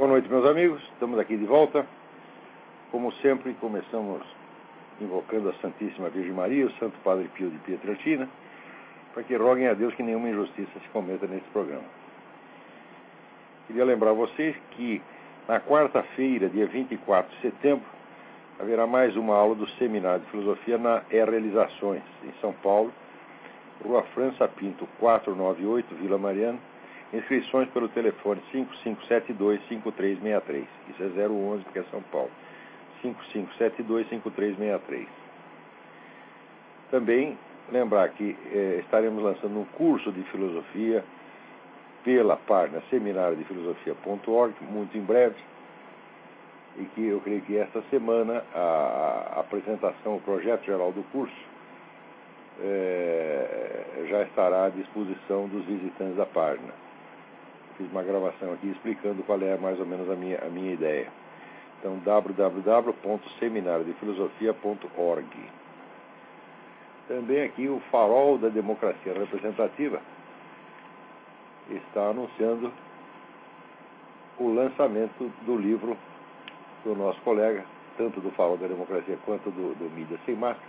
Boa noite, meus amigos. Estamos aqui de volta. Como sempre, começamos invocando a Santíssima Virgem Maria, o Santo Padre Pio de Pietrelcina, para que roguem a Deus que nenhuma injustiça se cometa nesse programa. Queria lembrar vocês que na quarta-feira, dia 24 de setembro, haverá mais uma aula do Seminário de Filosofia na Realizações, em São Paulo, Rua França Pinto, 498, Vila Mariana. Inscrições pelo telefone 5572-5363. Isso é 011, porque é São Paulo. 5572-5363. Também lembrar que estaremos lançando um curso de filosofia pela página seminariodefilosofia.org, muito em breve, e que eu creio que esta semana a apresentação, o projeto geral do curso, já estará à disposição dos visitantes da página. Fiz uma gravação aqui explicando qual é mais ou menos a minha ideia. Então, www.seminariodefilosofia.org. Também aqui o Farol da Democracia Representativa está anunciando o lançamento do livro do nosso colega, tanto do Farol da Democracia quanto do Mídia Sem Máscara,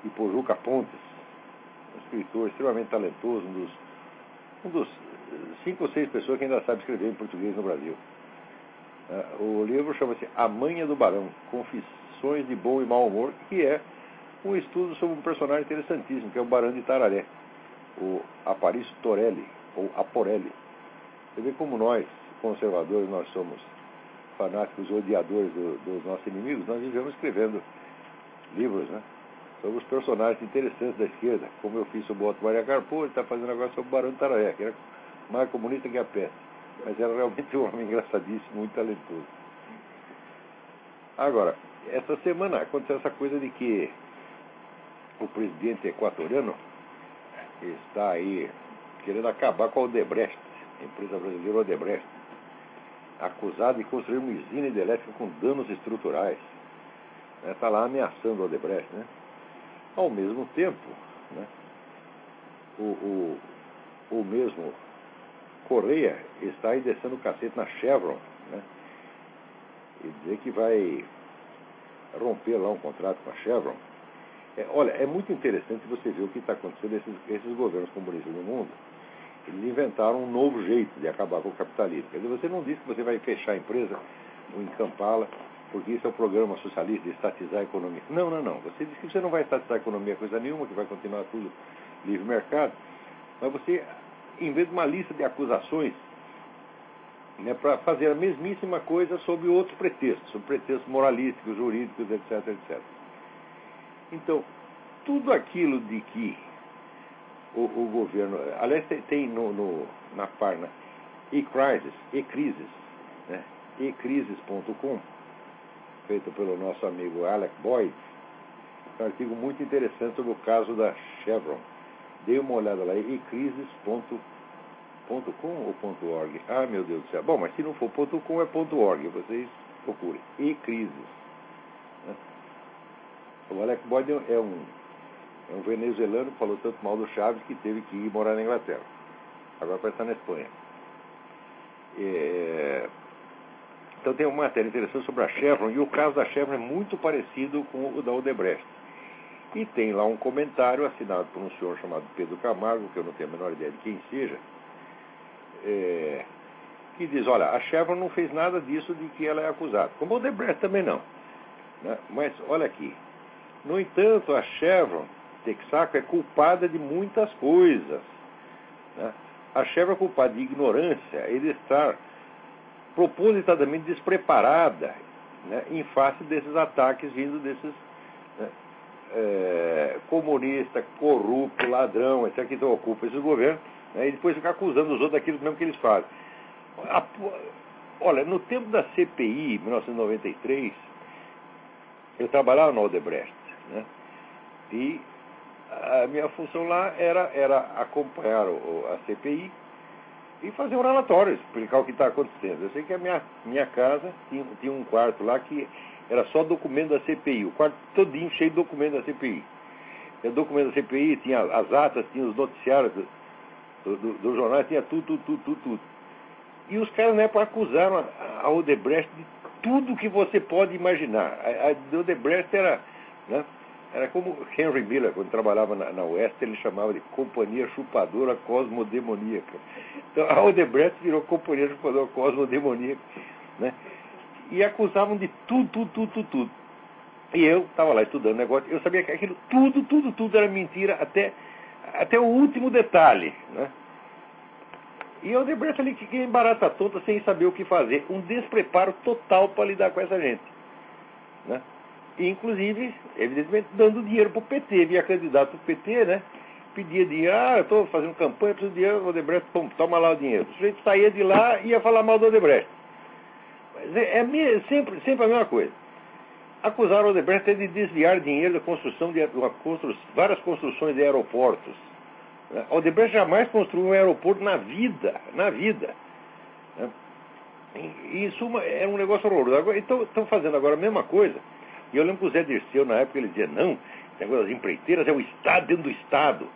Ipojuca Pontes, um escritor extremamente talentoso, um dos 5 ou 6 pessoas que ainda sabem escrever em português no Brasil. O livro chama-se A Manha do Barão, Confissões de Bom e Mau Humor, que é um estudo sobre um personagem interessantíssimo, que é o Barão de Itararé, o Aparício Torelli, ou Aporelli. Você vê como nós, conservadores, nós somos fanáticos odiadores dos nossos inimigos, nós vivemos escrevendo livros, né, sobre os personagens interessantes da esquerda, como eu fiz sobre o Otto Maria Carpo, ele está fazendo agora sobre o Barão de Itararé, que era mais comunista que a peste, mas era realmente um homem engraçadíssimo, muito talentoso. Agora, essa semana aconteceu essa coisa de que o presidente equatoriano está aí querendo acabar com a Odebrecht, a empresa brasileira Odebrecht, acusada de construir uma usina hidrelétrica com danos estruturais. Está lá ameaçando a Odebrecht, né? Ao mesmo tempo, né, o mesmo Correia está aí descendo o cacete na Chevron, né, e dizer que vai romper lá um contrato com a Chevron. Olha, é muito interessante você ver o que está acontecendo. Esses governos comunistas no mundo, eles inventaram um novo jeito de acabar com o capitalismo. Quer dizer, você não diz que você vai fechar a empresa ou encampá-la, porque isso é um programa socialista de estatizar a economia. Não. Você diz que você não vai estatizar a economia coisa nenhuma, que vai continuar tudo livre mercado, mas você, em vez de uma lista de acusações, né, para fazer a mesmíssima coisa sob outros pretextos, sob pretextos moralísticos, jurídicos, etc. Então, tudo aquilo de que o governo... Aliás, tem na página eCrisis, né, ecrisis.com, feito pelo nosso amigo Alec Boyd, um artigo muito interessante sobre o caso da Chevron. Dê uma olhada lá, ecrisis.com ou .org? Ah, meu Deus do céu. Bom, mas se não for .com, é .org. Vocês procurem. eCrisis. O Alec Boyd é um venezuelano que falou tanto mal do Chaves que teve que ir morar na Inglaterra. Agora vai estar na Espanha. Então tem uma matéria interessante sobre a Chevron, e o caso da Chevron é muito parecido com o da Odebrecht. E tem lá um comentário assinado por um senhor chamado Pedro Camargo, que eu não tenho a menor ideia de quem seja, que diz, olha, a Chevron não fez nada disso de que ela é acusada, como a Odebrecht também não, né? Mas olha aqui, no entanto, a Chevron, Texaco, é culpada de muitas coisas, né? A Chevron é culpada de ignorância e de estar propositadamente despreparada, né, em face desses ataques vindo desses, né, comunista, corrupto, ladrão, etc., que ocupam esses governos, né, e depois ficar acusando os outros daquilo mesmo que eles fazem. Olha, no tempo da CPI, em 1993, eu trabalhava na Odebrecht, né, e a minha função lá era acompanhar a CPI e fazer um relatório, explicar o que está acontecendo. Eu sei que a minha casa tinha um quarto lá que era só documento da CPI, o quarto todinho cheio de documento da CPI. O documento da CPI tinha as atas, tinha os noticiários do jornal, tinha tudo. E os caras, na época, acusaram a Odebrecht de tudo que você pode imaginar. A Odebrecht era, né, era como Henry Miller, quando trabalhava na Oeste, ele chamava de Companhia Chupadora Cosmodemoníaca. Então a Odebrecht virou Companhia Chupadora Cosmodemoníaca, né? E acusavam de tudo. E eu estava lá estudando negócio, eu sabia que aquilo tudo era mentira, até o último detalhe, né? E a Odebrecht ali que embarata tonta sem saber o que fazer, um despreparo total para lidar com essa gente, né? E, inclusive, evidentemente, dando dinheiro para o PT, via candidato do PT, né? Pedia dinheiro, eu estou fazendo campanha, preciso de dinheiro, o Odebrecht, toma lá o dinheiro. O sujeito saía de lá e ia falar mal do Odebrecht. Mas sempre a mesma coisa. Acusaram o Odebrecht de desviar dinheiro da construção de várias construções de aeroportos. O Odebrecht jamais construiu um aeroporto na vida. Né? E, em suma, era um negócio horroroso. Agora, estão fazendo agora a mesma coisa. E eu lembro que o Zé Dirceu, na época, ele dizia, não, o negócio das empreiteiras é o Estado dentro do Estado.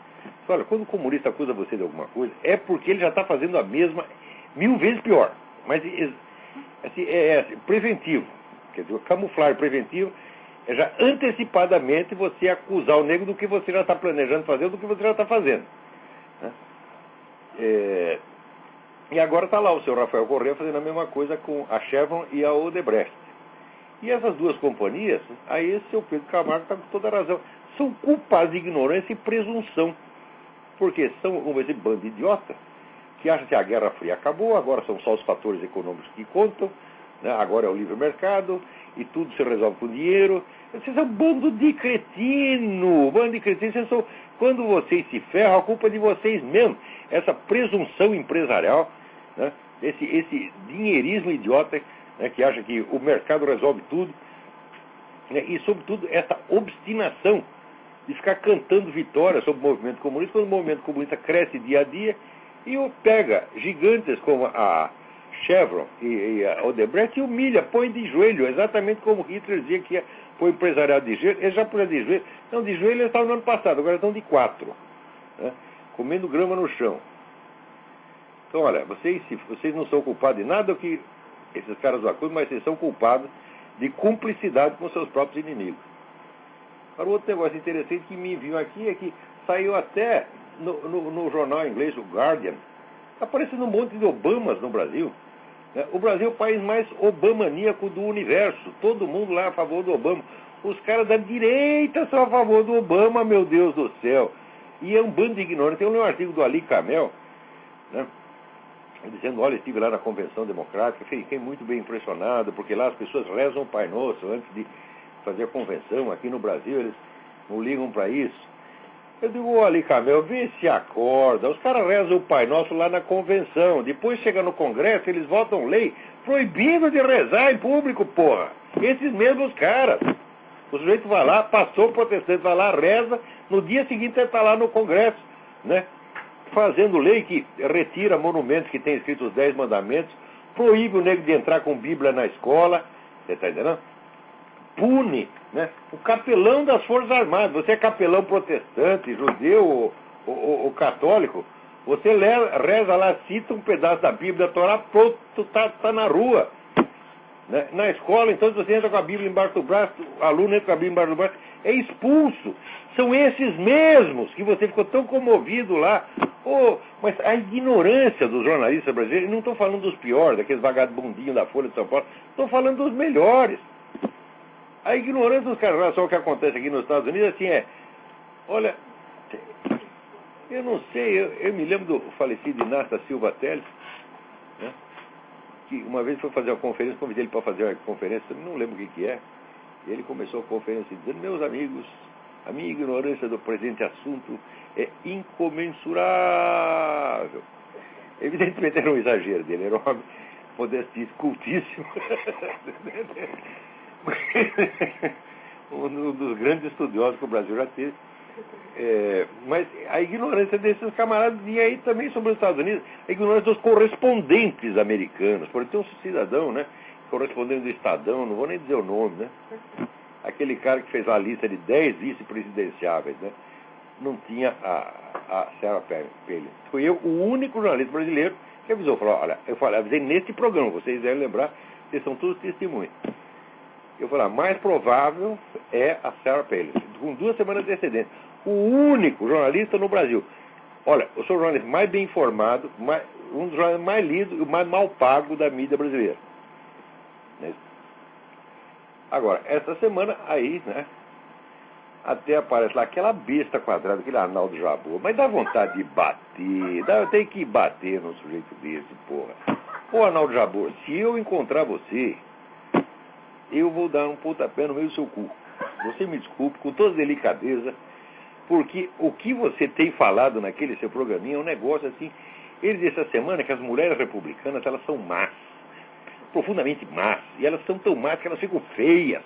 Olha, quando o comunista acusa você de alguma coisa, é porque ele já está fazendo a mesma 1000 vezes pior. Mas assim, preventivo. Quer dizer, camuflar preventivo é já antecipadamente você acusar o negro do que você já está planejando fazer ou do que você já está fazendo. Né? E agora está lá o senhor Rafael Correa fazendo a mesma coisa com a Chevron e a Odebrecht. E essas duas companhias, aí esse seu Pedro Camargo está com toda a razão, são culpados de ignorância e presunção. Porque são esse bando de idiota que acha que a Guerra Fria acabou, agora são só os fatores econômicos que contam, né? Agora é o livre mercado e tudo se resolve com dinheiro. Vocês são um bando de cretino, quando vocês se ferram, a culpa é de vocês mesmos. Essa presunção empresarial, né? Esse dinheirismo idiota, né, que acha que o mercado resolve tudo, né, e, sobretudo, essa obstinação de ficar cantando vitória sobre o movimento comunista, quando o movimento comunista cresce dia a dia, e pega gigantes como a Chevron e a Odebrecht e humilha, põe de joelho, exatamente como Hitler dizia que ia pôr o empresariado de joelho. Eles já põem de joelho. Não, de joelho eles estavam no ano passado, agora estão de 4, né, comendo grama no chão. Então, olha, vocês não são culpados de nada que esses caras do acusam, mas vocês são culpados de cumplicidade com seus próprios inimigos. Agora, outro negócio interessante que me enviou aqui é que saiu até no jornal inglês, o Guardian, está aparecendo um monte de Obamas no Brasil. Né? O Brasil é o país mais obamaníaco do universo. Todo mundo lá é a favor do Obama. Os caras da direita são a favor do Obama, meu Deus do céu. E é um bando de ignorantes. Tem um artigo do Ali Kamel, né, dizendo, olha, estive lá na Convenção Democrática, fiquei muito bem impressionado, porque lá as pessoas rezam o Pai Nosso antes de fazer a convenção. Aqui no Brasil eles não ligam para isso. Eu digo, olha, Camel, vê se acorda. Os caras rezam o Pai Nosso lá na convenção. Depois chega no Congresso, eles votam lei proibindo de rezar em público, porra. Esses mesmos caras. O sujeito vai lá, pastor protestante, vai lá, reza, no dia seguinte ele está lá no Congresso, né, fazendo lei que retira monumentos que tem escrito os 10 mandamentos, proíbe o negro de entrar com Bíblia na escola, você está entendendo? Pune, né, o capelão das Forças Armadas. Você é capelão protestante, judeu ou católico, você reza lá, cita um pedaço da Bíblia, da Torá, pronto, tá na rua. Né? Na escola, então, se você entra com a Bíblia embaixo do braço, o aluno entra com a Bíblia embaixo do braço, é expulso. São esses mesmos que você ficou tão comovido lá. Mas a ignorância dos jornalistas brasileiros, não estou falando dos piores, daqueles vagabundinhos da Folha de São Paulo, estou falando dos melhores. A ignorância dos caras, olha só o que acontece aqui nos Estados Unidos, assim, olha, eu não sei, eu me lembro do falecido Inácio da Silva Teles, né, que uma vez foi fazer uma conferência, convidei ele para fazer uma conferência, não lembro o que é, e ele começou a conferência dizendo, meus amigos, a minha ignorância do presente assunto é incomensurável. Evidentemente era um exagero dele, era um homem modestíssimo, cultíssimo, um dos grandes estudiosos que o Brasil já teve. Mas a ignorância desses camaradas, e aí também sobre os Estados Unidos, a ignorância dos correspondentes americanos. Por exemplo, tem um cidadão, né, correspondente do Estadão, não vou nem dizer o nome, né, aquele cara que fez a lista de 10 vice-presidenciáveis, né, não tinha a Sarah Palin. Fui eu o único jornalista brasileiro que avisou, falou, olha, avisei nesse programa, vocês devem lembrar, Eles são todos testemunhas. Eu falei, mais provável é a Sarah Palin, com 2 semanas de antecedência. O único jornalista no Brasil. Olha, eu sou o jornalista mais bem informado, um dos jornalistas mais lidos e o mais mal pago da mídia brasileira. Agora, essa semana aí, né, até aparece lá aquela besta quadrada, aquele Arnaldo Jabbour, mas dá vontade de bater, tem que bater num sujeito desse, porra. Ô Arnaldo Jabbour, se eu encontrar você, eu vou dar um pontapé no meio do seu cu. Você me desculpe, com toda delicadeza, porque o que você tem falado naquele seu programinha é um negócio assim. Ele disse essa semana que as mulheres republicanas, elas são más, profundamente más, e elas são tão más que elas ficam feias.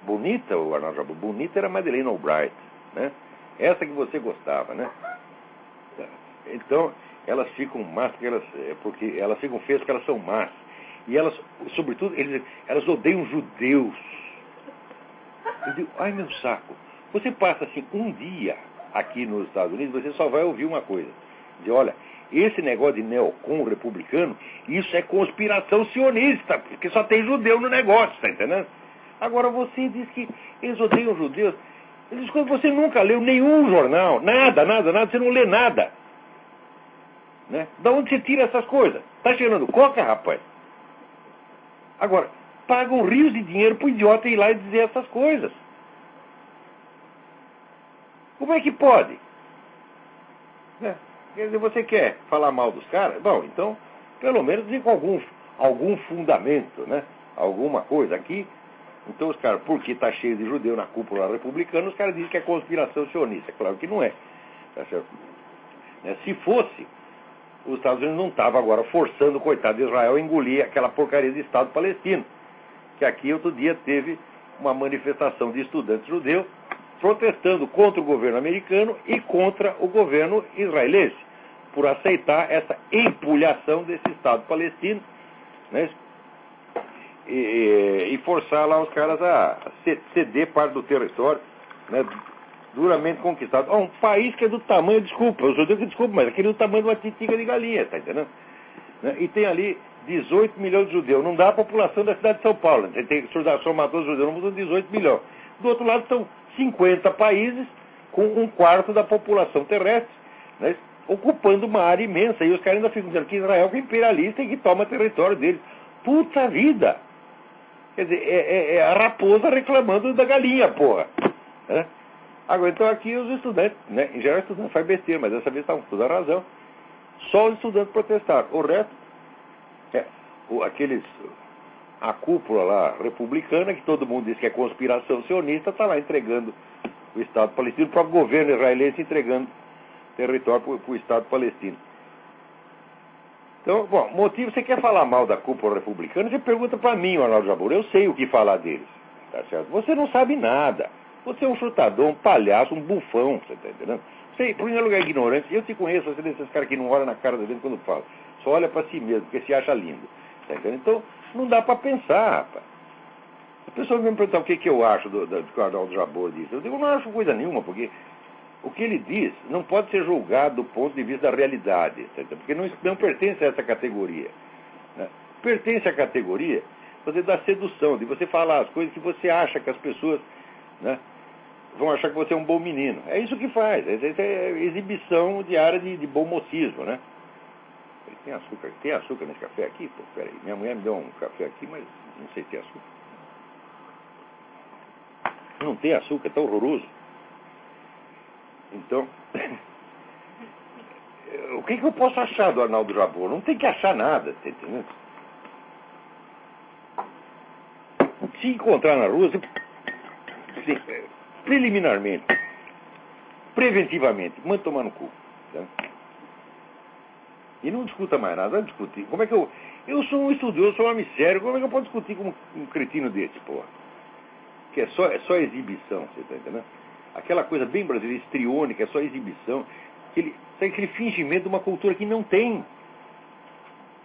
Bonita, o Arnaldo Jabbour, bonita era a Madeleine Albright, né? Essa que você gostava, né? Então, elas ficam más porque elas ficam feias porque elas são más. E elas, sobretudo, elas odeiam judeus. Eu digo, ai meu saco, você passa assim um dia aqui nos Estados Unidos, você só vai ouvir uma coisa. Diz, olha, esse negócio de neocon republicano, isso é conspiração sionista, porque só tem judeu no negócio, tá entendendo? Agora você diz que eles odeiam judeus. Eles, você nunca leu nenhum jornal, nada, você não lê nada. Né? Da onde você tira essas coisas? Tá cheirando coca, rapaz? Agora, pagam rios de dinheiro pro idiota ir lá e dizer essas coisas. Como é que pode? Né? Quer dizer, você quer falar mal dos caras? Bom, então, pelo menos diga algum fundamento, né? Alguma coisa aqui. Então os caras, porque está cheio de judeu na cúpula republicana, os caras dizem que é conspiração sionista. Claro que não é. Tá certo? Se fosse, os Estados Unidos não estavam agora forçando o coitado de Israel a engolir aquela porcaria de Estado palestino. Que aqui outro dia teve uma manifestação de estudantes judeus protestando contra o governo americano e contra o governo israelense, por aceitar essa empulhação desse Estado palestino, né? E forçar lá os caras a ceder parte do território, né, duramente conquistado. Um país que é do tamanho, desculpa, os judeus que desculpa, mas aquele é do tamanho de uma titica de galinha, tá entendendo? Né? E tem ali 18 milhões de judeus, não dá a população da cidade de São Paulo, né? Tem que somar todos os judeus, não são 18 milhões. Do outro lado são 50 países com 1/4 da população terrestre, né, ocupando uma área imensa, e os caras ainda ficam dizendo que Israel é imperialista e que toma território deles. Puta vida! Quer dizer, é a raposa reclamando da galinha, porra. Né? Agora, então aqui os estudantes, né? Em geral, estudantes faz besteira, mas dessa vez estavam com toda a razão. Só os estudantes protestaram. O resto, a cúpula lá republicana, que todo mundo diz que é conspiração sionista, está lá entregando o Estado palestino, o próprio governo israelense entregando território para o Estado palestino. Então, bom, motivo, você quer falar mal da cúpula republicana, você pergunta para mim, Arnaldo Jabbour, eu sei o que falar deles, tá certo? Você não sabe nada, você é um chutador, um palhaço, um bufão, você tá entendendo? Você, em primeiro lugar, é ignorante, eu te conheço, você é desses caras que não olham na cara da gente quando fala, só olha para si mesmo, porque se acha lindo, tá entendendo? Então, não dá para pensar, rapaz. As pessoas me perguntam o que eu acho do que o Arnaldo Jabbour disse. Eu digo, não acho coisa nenhuma, porque o que ele diz não pode ser julgado do ponto de vista da realidade, porque não pertence a essa categoria. Né? Pertence à categoria você da sedução, de você falar as coisas que você acha que as pessoas, né, vão achar que você é um bom menino. É isso que faz, é exibição diária de bom mocismo, né? Tem açúcar nesse café aqui? Pô, peraí, minha mulher me deu um café aqui, mas não sei se tem açúcar. Não tem açúcar, é tão horroroso. Então, o que eu posso achar do Arnaldo Jabbour? Não tem que achar nada, tá entendendo? Se encontrar na rua, assim, preliminarmente, preventivamente, manda tomar no cu. Tá? E não discuta mais nada, não discutir. Como é que eu sou um estudioso, sou um homem sério, como é que eu posso discutir com um cretino desse, porra? Que é só exibição, você tá entendendo? Aquela coisa bem brasileira, histriônica, é só exibição. Aquele fingimento de uma cultura que não tem.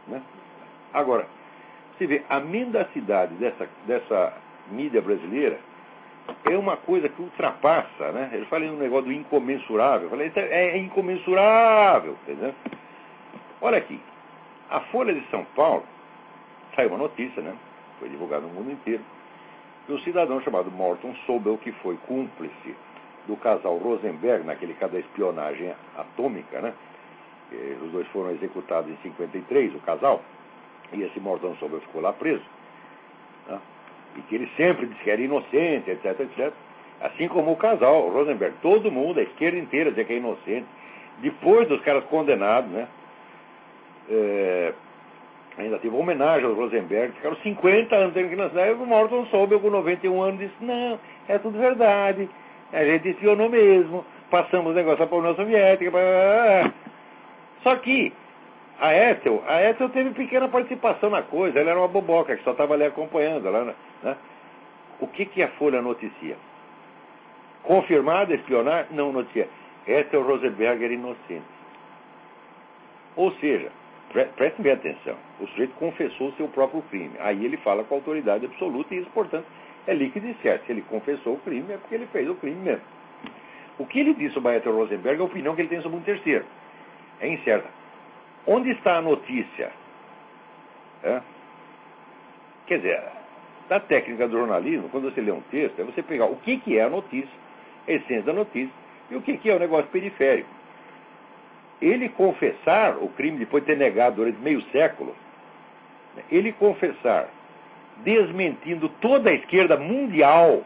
Né? Agora, você vê, a mendacidade dessa mídia brasileira é uma coisa que ultrapassa, né? Eu falei um negócio do incomensurável. Eu falei, é incomensurável, entendeu? Olha aqui, a Folha de São Paulo, saiu uma notícia, né? foi divulgado no mundo inteiro, que um cidadão chamado Morton Sobel, que foi cúmplice do casal Rosenberg, naquele caso da espionagem atômica, né? Os dois foram executados em 53, o casal, e esse Morton Sobel ficou lá preso, né? E que ele sempre disse que era inocente, etc, etc. Assim como o casal Rosenberg, todo mundo, a esquerda inteira, dizia que é inocente. Depois dos caras condenados, né? Ainda teve uma homenagem ao Rosenberg, ficaram 50 anos tendo que lançar, e o Morton Sobel, com 91 anos, disse, não, é tudo verdade, a gente espionou mesmo, passamos o negócio para a União Soviética, Só que a Ethel teve pequena participação na coisa, ela era uma boboca, que só estava ali acompanhando, ela, né? O que a Folha noticia? Confirmada, espionar? Não noticia. Ethel Rosenberg era inocente. Ou seja, prestem bem atenção, o sujeito confessou o seu próprio crime. Aí ele fala com autoridade absoluta e isso, portanto, é líquido e certo. Se ele confessou o crime, é porque ele fez o crime mesmo. O que ele disse sobre a Ethel Rosenberg é a opinião que ele tem sobre um terceiro. É incerta. Onde está a notícia? Quer dizer, na técnica do jornalismo, quando você lê um texto, é você pegar o que é a notícia, a essência da notícia, e o que é o negócio periférico. Ele confessar o crime, depois de ter negado durante meio século, ele confessar, desmentindo toda a esquerda mundial,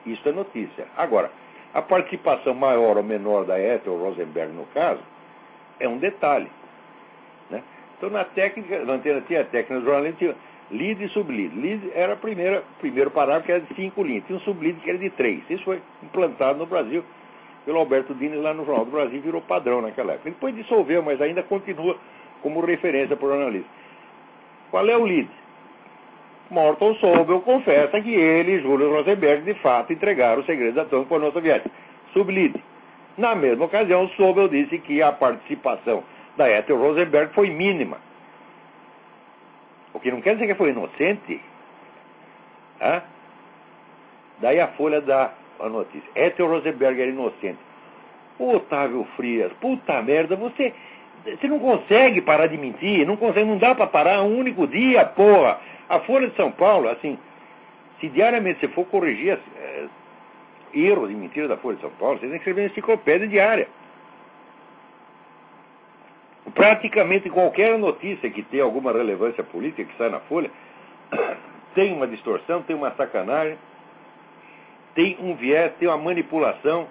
isso é notícia. Agora, a participação maior ou menor da Ethel Rosenberg, no caso, é um detalhe, né? Então, na antena tinha a técnica do jornalismo, tinha lead e sublead. Lead era primeiro parágrafo, que era de 5 linhas. Tinha um sublead que era de 3. Isso foi implantado no Brasil pelo Alberto Dines lá no Jornal do Brasil, virou padrão naquela época. Depois dissolveu, mas ainda continua como referência para o jornalismo. Qual é o lead? Morton Sobel confessa que ele e Júlio Rosenberg, de fato, entregaram os segredos atômicos para a União Soviética. Sublead. Na mesma ocasião, Sobel disse que a participação da Ethel Rosenberg foi mínima. O que não quer dizer que foi inocente. Daí a Folha dá a notícia. Ethel Rosenberg era inocente. Ô, Otávio Frias, puta merda, você não consegue parar de mentir, não dá para parar um único dia, porra. A Folha de São Paulo, assim, se diariamente você for corrigir erros e mentiras da Folha de São Paulo, você tem que escrever uma enciclopédia diária. Praticamente qualquer notícia que tenha alguma relevância política que sai na Folha tem uma distorção, tem uma sacanagem, tem um viés, tem uma manipulação.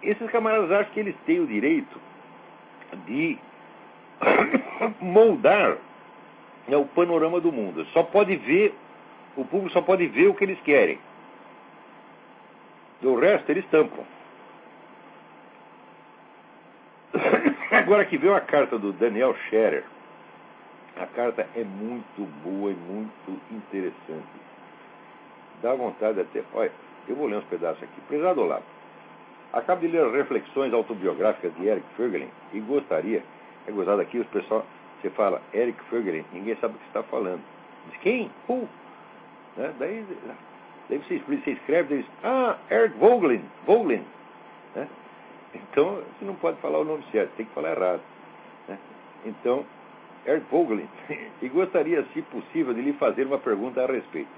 Esses camaradas acham que eles têm o direito de moldar o panorama do mundo. O público só pode ver o que eles querem. Do resto, eles tampam. Agora que veio a carta do Daniel Scherer, a carta é muito boa e muito interessante. Dá vontade até... Olha, eu vou ler uns pedaços aqui. Prezado Olavo, acabo de ler as reflexões autobiográficas de Eric Voegelin e gostaria... É gozado aqui, os pessoal... Você fala Eric Voegelin, ninguém sabe o que você está falando. Diz, quem? Who? Né? Daí você escreve, diz, Eric Voegelin. Né? Então, você não pode falar o nome certo, tem que falar errado. Né? Então, Eric Voegelin, e gostaria, se possível, de lhe fazer uma pergunta a respeito.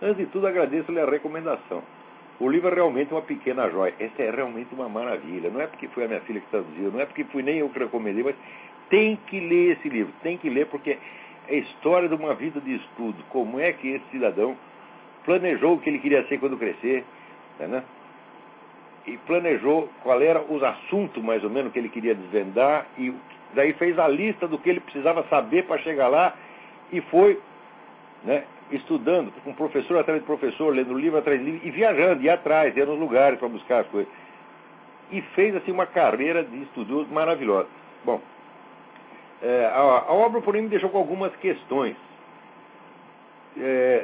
Antes de tudo, agradeço-lhe a recomendação. O livro é realmente uma pequena joia. Essa é realmente uma maravilha. Não é porque foi a minha filha que traduziu, não é porque fui nem eu que recomendei, mas tem que ler esse livro. Tem que ler porque é a história de uma vida de estudo. Como é que esse cidadão planejou o que ele queria ser quando crescer, né? E planejou qual era os assuntos, mais ou menos, que ele queria desvendar, e daí fez a lista do que ele precisava saber para chegar lá, e foi, né, estudando, com professor atrás de professor, lendo livro atrás de livro, e viajando, ia atrás, ia nos lugares para buscar as coisas. E fez, assim, uma carreira de estudo maravilhosa. Bom, a obra, porém, me deixou com algumas questões.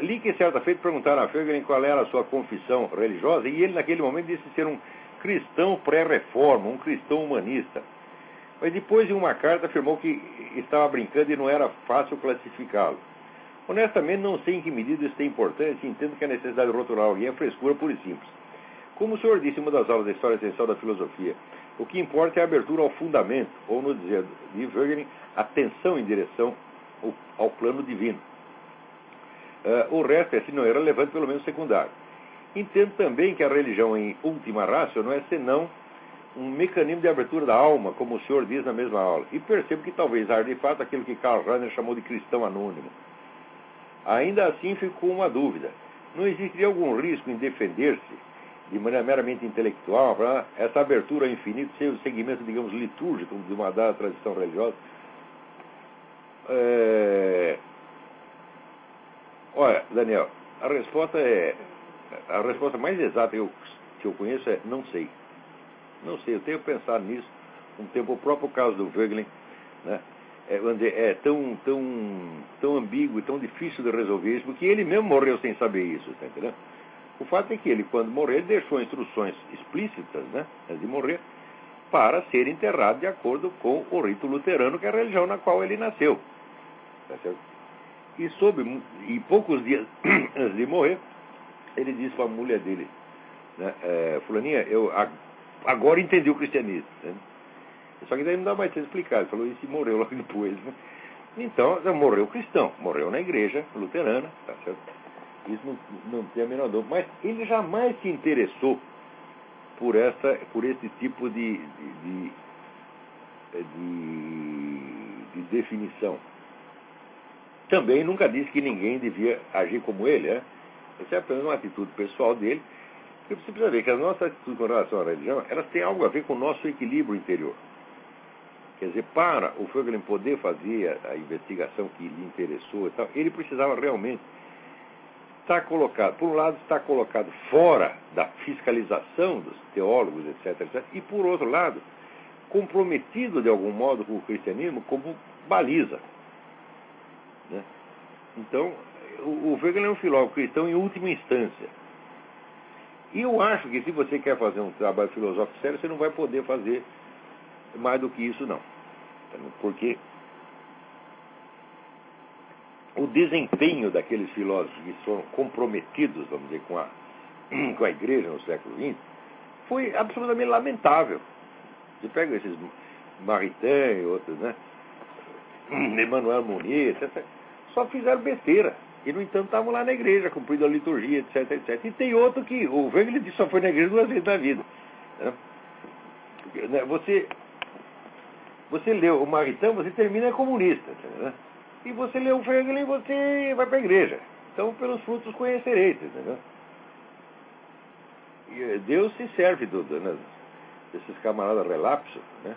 Li que certa feita perguntaram a Voegelin qual era a sua confissão religiosa, e ele naquele momento disse ser um cristão pré-reforma, um cristão humanista. Mas depois, em uma carta, afirmou que estava brincando e não era fácil classificá-lo. Honestamente, não sei em que medida isso tem importância e entendo que a necessidade de rotular alguém é frescura pura e simples. Como o senhor disse em uma das aulas da História Essencial da Filosofia, o que importa é a abertura ao fundamento, ou, no dizer de Voegelin, atenção em direção ao plano divino. o resto é, se não é relevante, pelo menos secundário. Entendo também que a religião, em última ratio, não é senão um mecanismo de abertura da alma, como o senhor diz na mesma aula. E percebo que talvez haja de fato aquilo que Karl Rahner chamou de cristão anônimo. Ainda assim ficou uma dúvida. Não existiria algum risco em defender-se, de maneira meramente intelectual, para essa abertura ao infinito ser o segmento, digamos, litúrgico de uma dada tradição religiosa? Olha, Daniel, a resposta mais exata que eu conheço é não sei. Não sei, eu tenho pensado nisso um tempo. O próprio caso do Voegelin, né, é tão ambíguo e tão difícil de resolver isso, porque ele mesmo morreu sem saber isso, tá entendendo? O fato é que ele, quando morreu, ele deixou instruções explícitas, né, antes de morrer, para ser enterrado de acordo com o rito luterano, que é a religião na qual ele nasceu. Tá certo? E poucos dias antes de morrer, ele disse para a mulher dele, né, fulaninha, eu agora entendi o cristianismo. Né? Só que daí não dá mais tempo de explicar. Ele falou isso e morreu logo depois. Né? Então, morreu cristão, morreu na igreja luterana, tá certo? Isso não tem a menor dúvida. Mas ele jamais se interessou por esse tipo de definição. Também nunca disse que ninguém devia agir como ele. Né? Essa é apenas uma atitude pessoal dele. Porque você precisa ver que as nossas atitudes com relação à religião, elas têm algo a ver com o nosso equilíbrio interior. Quer dizer, para o Voegelin poder fazer a investigação que lhe interessou e tal, ele precisava realmente estar colocado, por um lado, estar colocado fora da fiscalização dos teólogos, etc., etc., e, por outro lado, comprometido de algum modo com o cristianismo como baliza. Né? Então, o Voegelin é um filósofo cristão em última instância. E eu acho que se você quer fazer um trabalho filosófico sério, você não vai poder fazer mais do que isso, não. Porque o desempenho daqueles filósofos que foram comprometidos, vamos dizer, com a igreja no século XX, foi absolutamente lamentável. Você pega esses Maritain e outros, né? Emmanuel Mounier, etc., só fizeram besteira. E, no entanto, estavam lá na igreja, cumprindo a liturgia, etc., etc. E tem outro que, o Voegelin só foi na igreja 2 vezes na vida. Né? Você leu o Maritain, você termina comunista. Né? E você leu o Voegelin, você vai para a igreja. Então, pelos frutos conhecereis. Entendeu? E Deus se serve desses camaradas relapsos, né?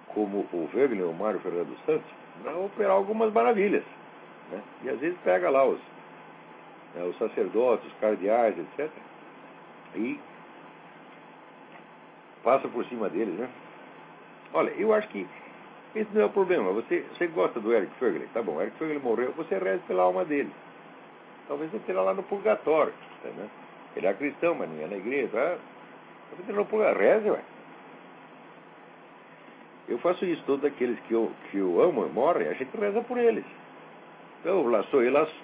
Como o Voegelin, o Mário Fernando Santos, para operar algumas maravilhas. Né? E às vezes pega lá os sacerdotes, os cardeais, etc., e passa por cima deles. Né? Olha, eu acho que esse não é o problema. Você gosta do Eric Voegelin? Tá bom, Eric Voegelin morreu, você reza pela alma dele. Talvez ele esteja lá no purgatório. Né? Ele é cristão, mas não é na igreja. Talvez ele no purgatório. Reze, ué. Eu faço isso, todos aqueles que eu amo e morrem, a gente reza por eles. Então,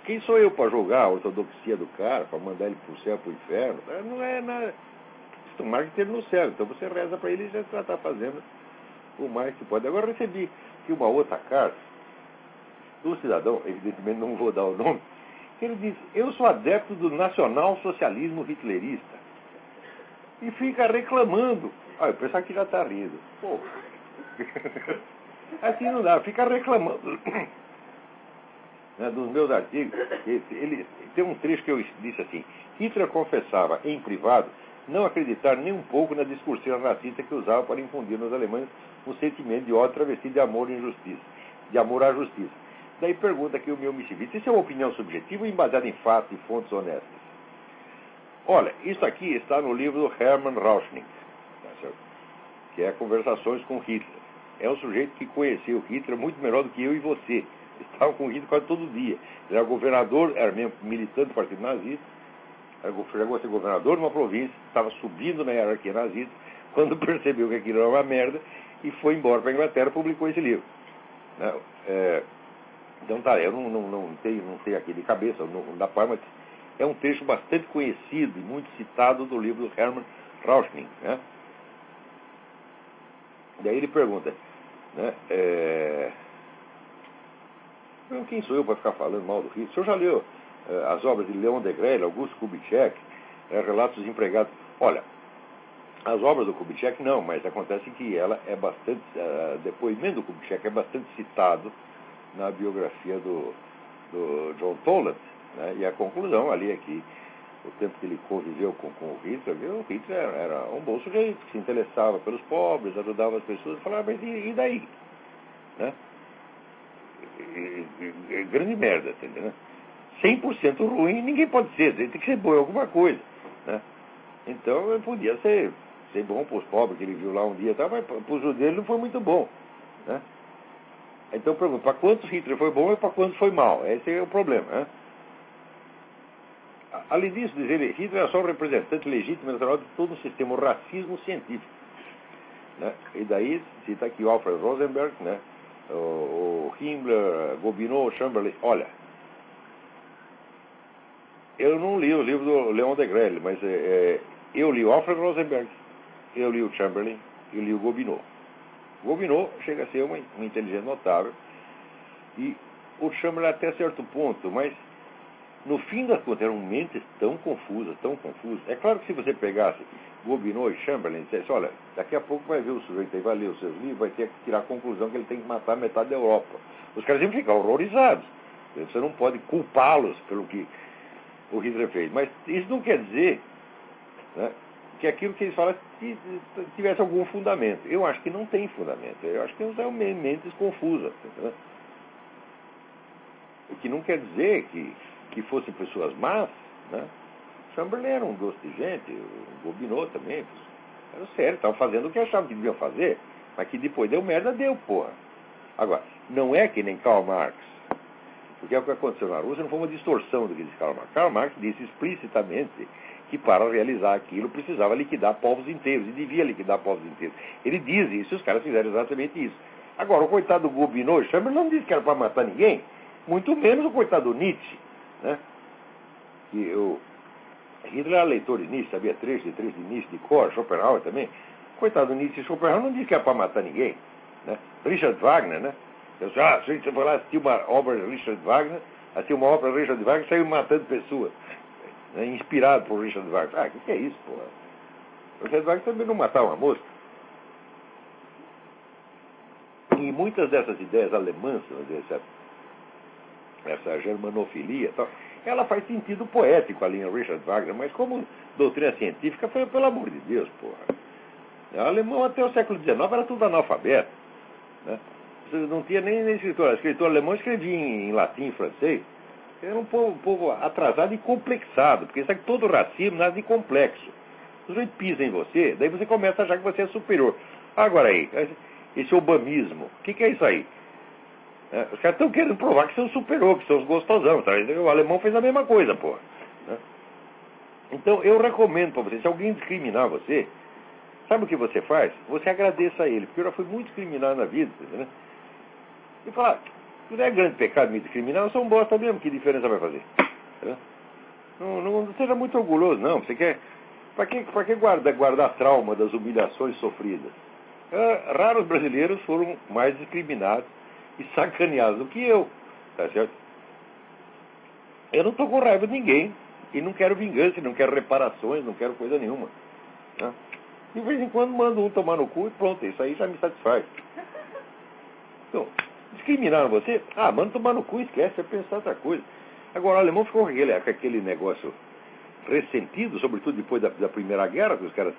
quem sou eu para julgar a ortodoxia do cara, para mandar ele para o céu, para o inferno? Não é nada. Tomara que esteja no céu. Então você reza para ele e já está fazendo o mais que pode. Agora recebi aqui uma outra carta do cidadão, evidentemente não vou dar o nome, que ele diz: eu sou adepto do nacional-socialismo hitlerista. E fica reclamando. Eu pensava que já está rindo. Pô. Assim não dá, fica reclamando. Né, dos meus artigos, ele tem um trecho que eu disse assim: Hitler confessava em privado não acreditar nem um pouco na discursiva racista que usava para infundir nos alemães um sentimento de ódio travestido de amor à justiça. Daí pergunta aqui o meu mexivite: isso é uma opinião subjetiva ou embasada em fatos e fontes honestas? Olha, isso aqui está no livro do Hermann Rauschning, que é Conversações com Hitler. É um sujeito que conheceu Hitler muito melhor do que eu e você. Estavam com Hitler quase todo dia. Ele era governador, era mesmo militante do Partido Nazista, chegou a ser governador de uma província, estava subindo na hierarquia nazista, quando percebeu que aquilo era uma merda, e foi embora para a Inglaterra e publicou esse livro. Então tá, eu não tenho aqui de cabeça, não dá para, mas é um trecho bastante conhecido e muito citado do livro do Hermann Rauschning. Né? Daí ele pergunta, né, quem sou eu para ficar falando mal do Hitler? O senhor já leu as obras de Leon Degrelle, Augusto Kubitschek, Relatos dos Empregados? Olha, as obras do Kubitschek não, mas acontece que ela é bastante, depoimento do Kubitschek é bastante citado na biografia do John Toland, né? E a conclusão ali é que o tempo que ele conviveu com o Hitler, viu? O Hitler era um bom sujeito, que se interessava pelos pobres, ajudava as pessoas, falava, mas e daí? Né? Grande merda, entendeu? 100% ruim ninguém pode ser, tem que ser bom em alguma coisa. Né? Então podia ser bom para os pobres, que ele viu lá um dia, tá, mas para os judeus ele não foi muito bom. Né? Então eu pergunto, para quantos Hitler foi bom e para quantos foi mal? Esse é o problema. Né? Além disso, diz ele, Hitler é só um representante legítimo e natural de todo um sistema, o racismo científico. Né? E daí cita aqui o Alfred Rosenberg, né? o Himmler, Gobineau, Chamberlain. Olha, eu não li o livro do Leon Degrelle, mas eu li o Alfred Rosenberg, eu li o Chamberlain, eu li o Gobineau. Gobineau chega a ser uma inteligência notável, e o Chamberlain até certo ponto, mas no fim das contas eram mentes tão confusas, tão confusas. É claro que se você pegasse Gobineau e Chamberlain e dissesse, olha, daqui a pouco vai ver o sujeito aí, vai ler os seus livros, vai ter que tirar a conclusão que ele tem que matar metade da Europa. Os caras iam ficar horrorizados. Você não pode culpá-los pelo que o Hitler fez. Mas isso não quer dizer, né, que aquilo que eles falam tivesse algum fundamento. Eu acho que não tem fundamento. Eu acho que são mentes confusas. Entendeu? O que não quer dizer que fossem pessoas más, né? Chamberlain era um doce de gente, o Gobineau também, era sério, estavam fazendo o que achavam que deviam fazer, mas que depois deu merda, deu, porra. Agora, não é que nem Karl Marx, porque o que aconteceu na Rússia não foi uma distorção do que disse Karl Marx. Karl Marx disse explicitamente que para realizar aquilo precisava liquidar povos inteiros, e devia liquidar povos inteiros. Ele diz isso, os caras fizeram exatamente isso. Agora, o coitado do Gobineau, Chamberlain não disse que era para matar ninguém, muito menos o coitado do Nietzsche, né? Que o Hitler era leitor de Nietzsche, sabia trechos de Nietzsche, de cor, Schopenhauer também. Coitado do Nietzsche e Schopenhauer não disse que era para matar ninguém. Né? Richard Wagner, né? Se você for lá assistir uma obra de Richard Wagner, saiu matando pessoas. Né? Inspirado por Richard Wagner. Ah, o que é isso, porra? Richard Wagner também não matava uma mosca. E muitas dessas ideias alemãs, essa germanofilia e tal, ela faz sentido poético ali em Richard Wagner, mas como doutrina científica, foi pelo amor de Deus, porra. O alemão até o século XIX era tudo analfabeto. Né? Você não tinha nem escritor. O escritor alemão escrevia em latim e francês. Era um povo atrasado e complexado, porque sabe que todo racismo nasce de complexo. O sujeito pisa em você, daí você começa a achar que você é superior. Agora aí, esse obamismo, o que é isso aí? Os caras estão querendo provar que são superior, que são os gostosão. Tá? O alemão fez a mesma coisa, porra. Né? Então, eu recomendo para você, se alguém discriminar você, sabe o que você faz? Você agradeça a ele, porque eu já fui muito discriminado na vida, né? E falar, não é grande pecado me discriminar, eu sou um bosta mesmo, que diferença vai fazer? Né? Não seja muito orgulhoso, não. Você quer... Para que guardar trauma das humilhações sofridas? Raros brasileiros foram mais discriminados e sacaneados do que eu, tá certo? Eu não estou com raiva de ninguém, e não quero vingança, não quero reparações, não quero coisa nenhuma. Né? De vez em quando mando um tomar no cu e pronto, isso aí já me satisfaz. Então, discriminaram você? Manda tomar no cu, esquece, é pensar outra coisa. Agora, o alemão ficou com aquele negócio ressentido, sobretudo depois da Primeira Guerra, que os caras...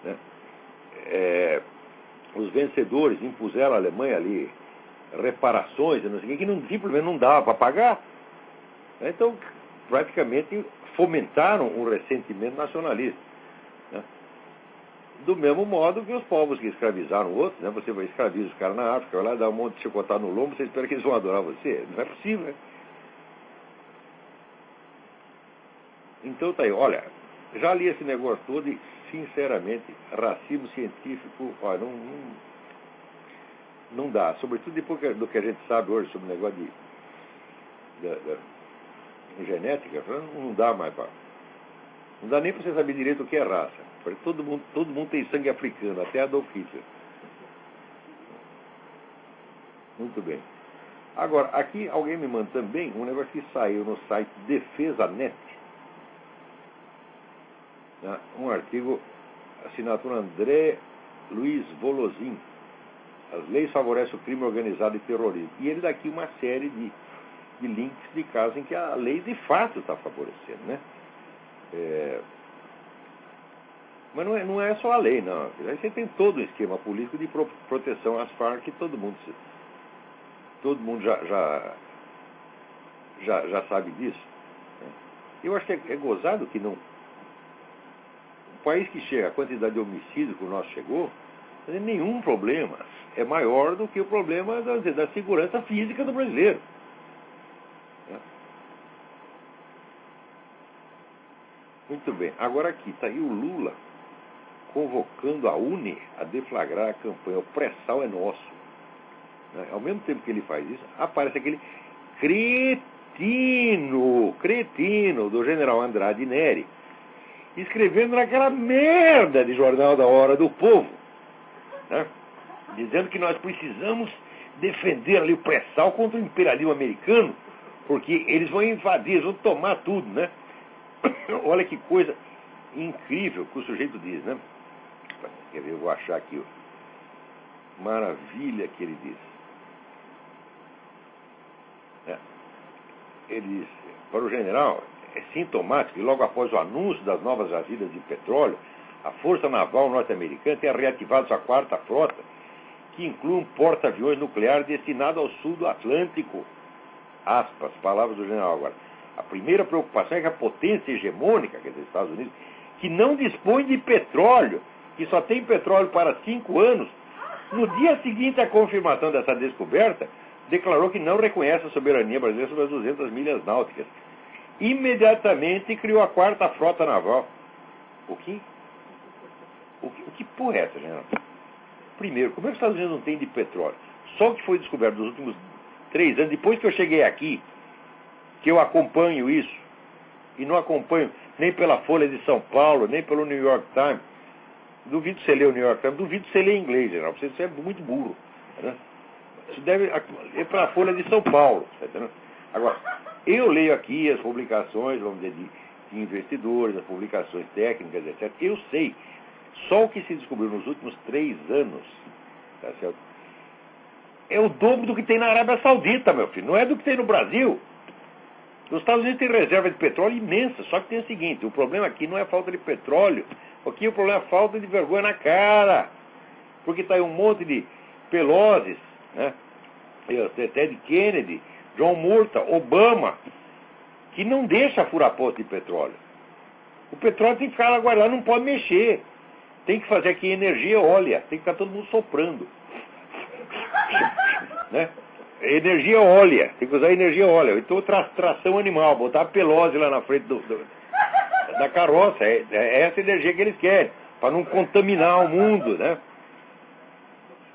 Né, os vencedores impuseram à Alemanha ali reparações, não sei o que não, simplesmente não dava para pagar. Então, praticamente fomentaram um ressentimento nacionalista. Né? Do mesmo modo que os povos que escravizaram outros, né? Você vai escravizar os caras na África, vai lá dar um monte de chocotado no lombo, você espera que eles vão adorar você. Não é possível, né? Então tá aí, olha, já li esse negócio todo e, sinceramente, racismo científico, olha, não dá. Sobretudo depois do que a gente sabe hoje sobre o negócio de genética, não dá mais para... Não dá nem para você saber direito o que é raça. Todo mundo tem sangue africano, até Adolf Hitler. Muito bem. Agora, aqui alguém me manda também um negócio que saiu no site Defesa.net, né? Um artigo, assinatura André Luiz Volosin. As leis favorecem o crime organizado e terrorismo. E ele dá aqui uma série de links de casos em que a lei de fato está favorecendo, né? Mas não é só a lei, não. Aí você tem todo um esquema político de proteção às Farc, que todo mundo já sabe disso, né? Eu acho que é gozado que não... O país que chega, a quantidade de homicídios que o nosso chegou, não tem nenhum problema. É maior do que o problema da segurança física do brasileiro. Muito bem. Agora aqui está aí o Lula convocando a UNE a deflagrar a campanha. O pré-sal é nosso. Né? Ao mesmo tempo que ele faz isso, aparece aquele cretino do general Andrade Neri, escrevendo naquela merda de Jornal da Hora do Povo, né? Dizendo que nós precisamos defender ali o pré-sal contra o imperialismo americano, porque eles vão invadir, eles vão tomar tudo, né? Olha que coisa incrível que o sujeito diz, né? Quer ver, eu vou achar aqui, ó. Maravilha que ele diz. Ele diz, para o general, é sintomático que logo após o anúncio das novas jazidas de petróleo, a Força Naval Norte-Americana tenha reativado sua quarta frota, que inclui um porta-aviões nuclear destinado ao sul do Atlântico. Aspas, palavras do general agora. A primeira preocupação é que a potência hegemônica, quer dizer, Estados Unidos, que não dispõe de petróleo, que só tem petróleo para 5 anos, no dia seguinte à confirmação dessa descoberta, declarou que não reconhece a soberania brasileira sobre as 200 milhas náuticas. Imediatamente criou a quarta frota naval. O que porra é essa, general? Primeiro, como é que os Estados Unidos não tem de petróleo? Só o que foi descoberto nos últimos 3 anos, depois que eu cheguei aqui, que eu acompanho isso, e não acompanho nem pela Folha de São Paulo, nem pelo New York Times. Duvido você ler o New York Times, duvido você ler inglês, geral. Você é muito burro, né? Isso deve ir para a Folha de São Paulo, tá entendendo? Agora, eu leio aqui as publicações, vamos dizer, de investidores, as publicações técnicas, etc. Eu sei, só o que se descobriu nos últimos 3 anos, tá certo? É o dobro do que tem na Arábia Saudita, meu filho, não é do que tem no Brasil. Os Estados Unidos têm reserva de petróleo imensa, só que tem o seguinte, o problema aqui não é a falta de petróleo, aqui o problema é a falta de vergonha na cara, porque está aí um monte de Pelosi, né? Ted Kennedy, John Murta, Obama, que não deixa furar posto de petróleo. O petróleo tem que ficar lá guardado, não pode mexer. Tem que fazer aqui energia eólica, tem que ficar todo mundo soprando. Né? Energia eólica, tem que usar energia eólica. Então tração animal, botar a Pelosi lá na frente da carroça, é essa energia que eles querem, para não contaminar o mundo, né?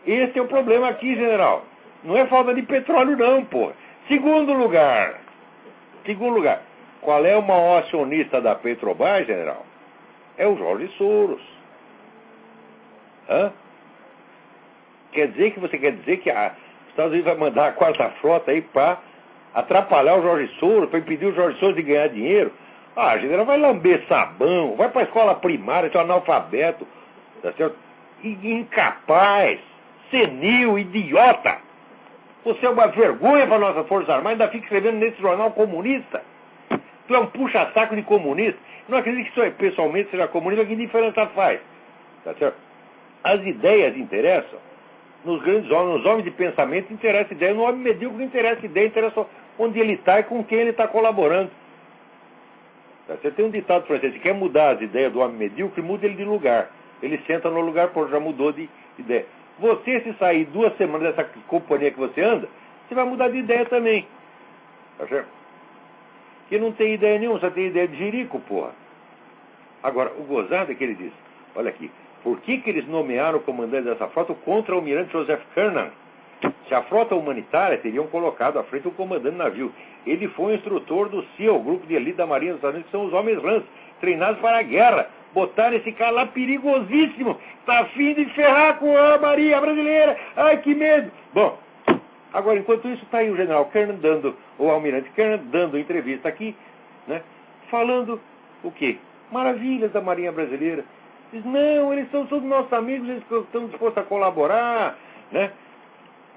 Esse é o problema aqui, general. Não é falta de petróleo não, pô. Segundo lugar, qual é o maior acionista da Petrobras, general? É o Jorge Soros. Hã? Você quer dizer que os Estados Unidos vai mandar a quarta frota aí para atrapalhar o Jorge Soros, para impedir o Jorge Soros de ganhar dinheiro? Ah, general, vai lamber sabão, vai para a escola primária, seu analfabeto, tá certo? Incapaz, senil, idiota. Você é uma vergonha para a nossa Força Armada, ainda fica escrevendo nesse jornal comunista. Tu é um puxa-saco de comunista. Não acredito que isso pessoalmente seja comunista, que diferença faz? Tá certo? As ideias interessam nos grandes homens, nos homens de pensamento interessa ideia, no homem medíocre interessa ideia, interessa onde ele está e com quem ele está colaborando. Tá? Você tem um ditado francês, se quer mudar as ideias do homem medíocre, muda ele de lugar. Ele senta no lugar, pô, já mudou de ideia. Você, se sair 2 semanas dessa companhia que você anda, você vai mudar de ideia também. Tá certo? Que não tem ideia nenhuma, só tem ideia de jirico, porra. Agora, o gozado é que ele diz, olha aqui, por que eles nomearam o comandante dessa frota o contra-almirante Joseph Kernan? Se a frota humanitária, teriam colocado à frente o comandante do navio. Ele foi o instrutor do SEAL, o grupo de elite da Marinha dos Estados Unidos, que são os homens rãs, treinados para a guerra. Botaram esse cara lá perigosíssimo. Tá a fim de ferrar com a Marinha brasileira. Ai, que medo. Bom, Agora, enquanto isso, está aí o general Kernan o almirante Kernan dando entrevista aqui, né, falando o quê? Maravilhas da Marinha Brasileira. Diz, não, eles são todos nossos amigos, eles estão dispostos a colaborar, né?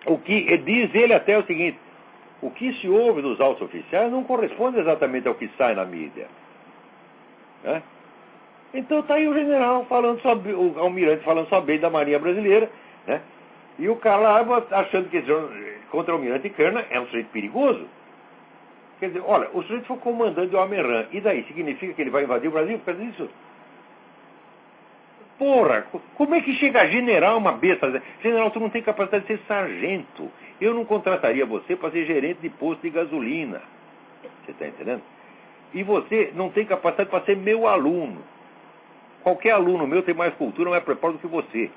O que diz ele até o seguinte: o que se ouve dos altos oficiais não corresponde exatamente ao que sai na mídia, né? Então está aí o general falando sobre, o almirante falando só bem da Marinha Brasileira, né? E o cara lá achando que contra o almirante Kernan é um sujeito perigoso. Quer dizer, olha, o sujeito foi comandante do Almirã, e daí? Significa que ele vai invadir o Brasil por causa disso? Porra, como é que chega a general uma besta? General, tu não tem capacidade de ser sargento. Eu não contrataria você para ser gerente de posto de gasolina. Você está entendendo? E você não tem capacidade para ser meu aluno. Qualquer aluno meu tem mais cultura, mais preparo do que você.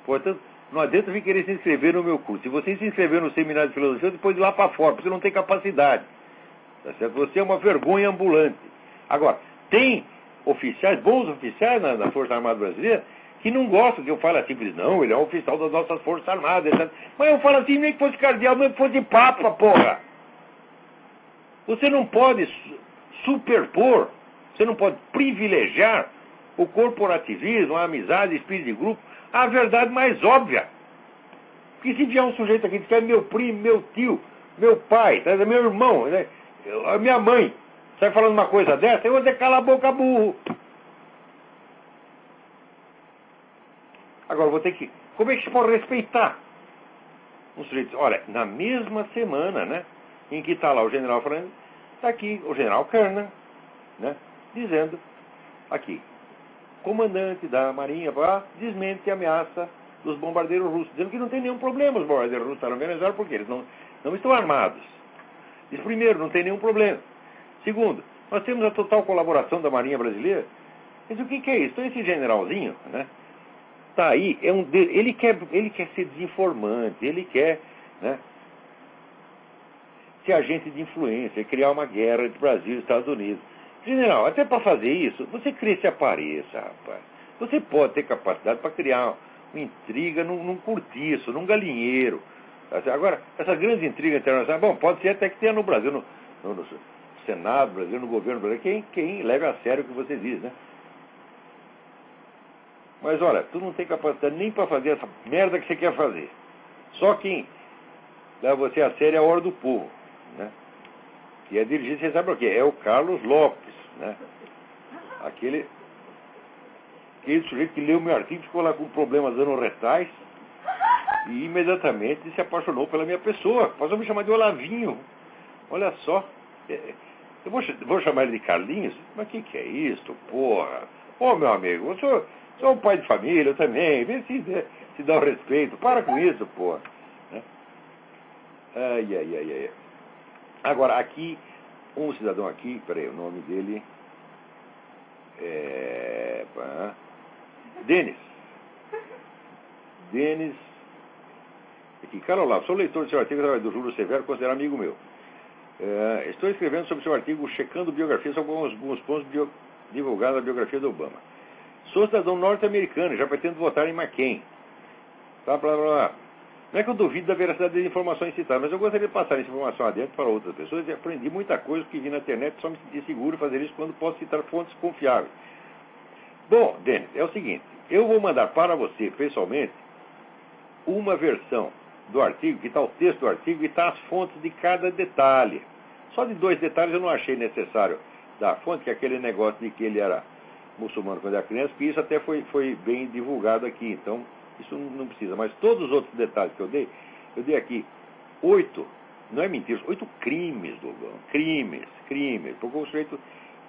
Portanto, não adianta vir querer se inscrever no meu curso. Se você se inscrever no seminário de filosofia, depois de lá para fora, porque você não tem capacidade. Tá certo? Você é uma vergonha ambulante. Agora, tem oficiais, bons oficiais na Força Armada Brasileira, que não gostam que eu fale assim, eles, não, ele é um oficial das nossas Forças Armadas, etc. Mas eu falo assim, nem que fosse cardeal, nem que fosse papa, porra. Você não pode superpor, você não pode privilegiar o corporativismo, a amizade, o espírito de grupo, a verdade mais óbvia. Porque se vier um sujeito aqui que é meu primo, meu tio, meu pai, tá, meu irmão, né, a minha mãe, sai falando uma coisa dessa, eu vou dizer, cala a boca, burro. Agora, vou ter que... Como é que se pode respeitar? Um sujeito, olha, na mesma semana, né, em que está lá o general falando, está aqui o general Kernan, né, dizendo, aqui, comandante da Marinha, desmente a ameaça dos bombardeiros russos, dizendo que não tem nenhum problema os bombardeiros russos estarem na Venezuela, porque eles não estão armados. Diz, primeiro, não tem nenhum problema. Segundo, nós temos a total colaboração da Marinha Brasileira. Mas o que é isso? Então esse generalzinho, né, tá aí, ele quer ser desinformante, ele quer, né, ser agente de influência, criar uma guerra entre Brasil e Estados Unidos. General, até para fazer isso, você cria se apareça, rapaz. Você pode ter capacidade para criar uma intriga num cortiço, num galinheiro. Agora, essas grandes intrigas internacionais, bom, pode ser até que tenha no Brasil, no Senado brasileiro, no governo brasileiro, quem leve a sério o que você diz, né? Mas olha, tu não tem capacidade nem para fazer essa merda que você quer fazer. Só quem leva você a sério é a Hora do Povo, né? Que é dirigido, você sabe o quê? É o Carlos Lopes, né? Aquele sujeito que leu meu artigo, ficou lá com problemas anorretais e imediatamente se apaixonou pela minha pessoa. Passou a me chamar de Olavinho. Olha só. Eu vou chamar ele de Carlinhos? Mas o que é isso, porra? Ô, meu amigo, eu sou um pai de família, eu também. Vê se dá o respeito. Para com isso, porra. Né? Ai. Agora, aqui, um cidadão aqui, peraí, o nome dele é... Denis, aqui, cara, olá, sou leitor do seu artigo do Júlio Severo, considero amigo meu. Estou escrevendo sobre seu artigo, checando biografias sobre alguns pontos divulgados da biografia do Obama. Sou cidadão norte-americano, já pretendo votar em McCain. Blá, blá, blá. Não é que eu duvido da veracidade das informações citadas, mas eu gostaria de passar essa informação adiante para outras pessoas e aprendi muita coisa que vi na internet, só me senti seguro fazer isso quando posso citar fontes confiáveis. Bom, Denis, é o seguinte, eu vou mandar para você, pessoalmente, uma versão do artigo, que está o texto do artigo e está as fontes de cada detalhe. Só de 2 detalhes eu não achei necessário dar a fonte, que é aquele negócio de que ele era muçulmano quando era criança, que isso até foi bem divulgado aqui, então isso não precisa. Mas todos os outros detalhes que eu dei aqui 8, não é mentira, 8 crimes do Obama, crimes, porque o sujeito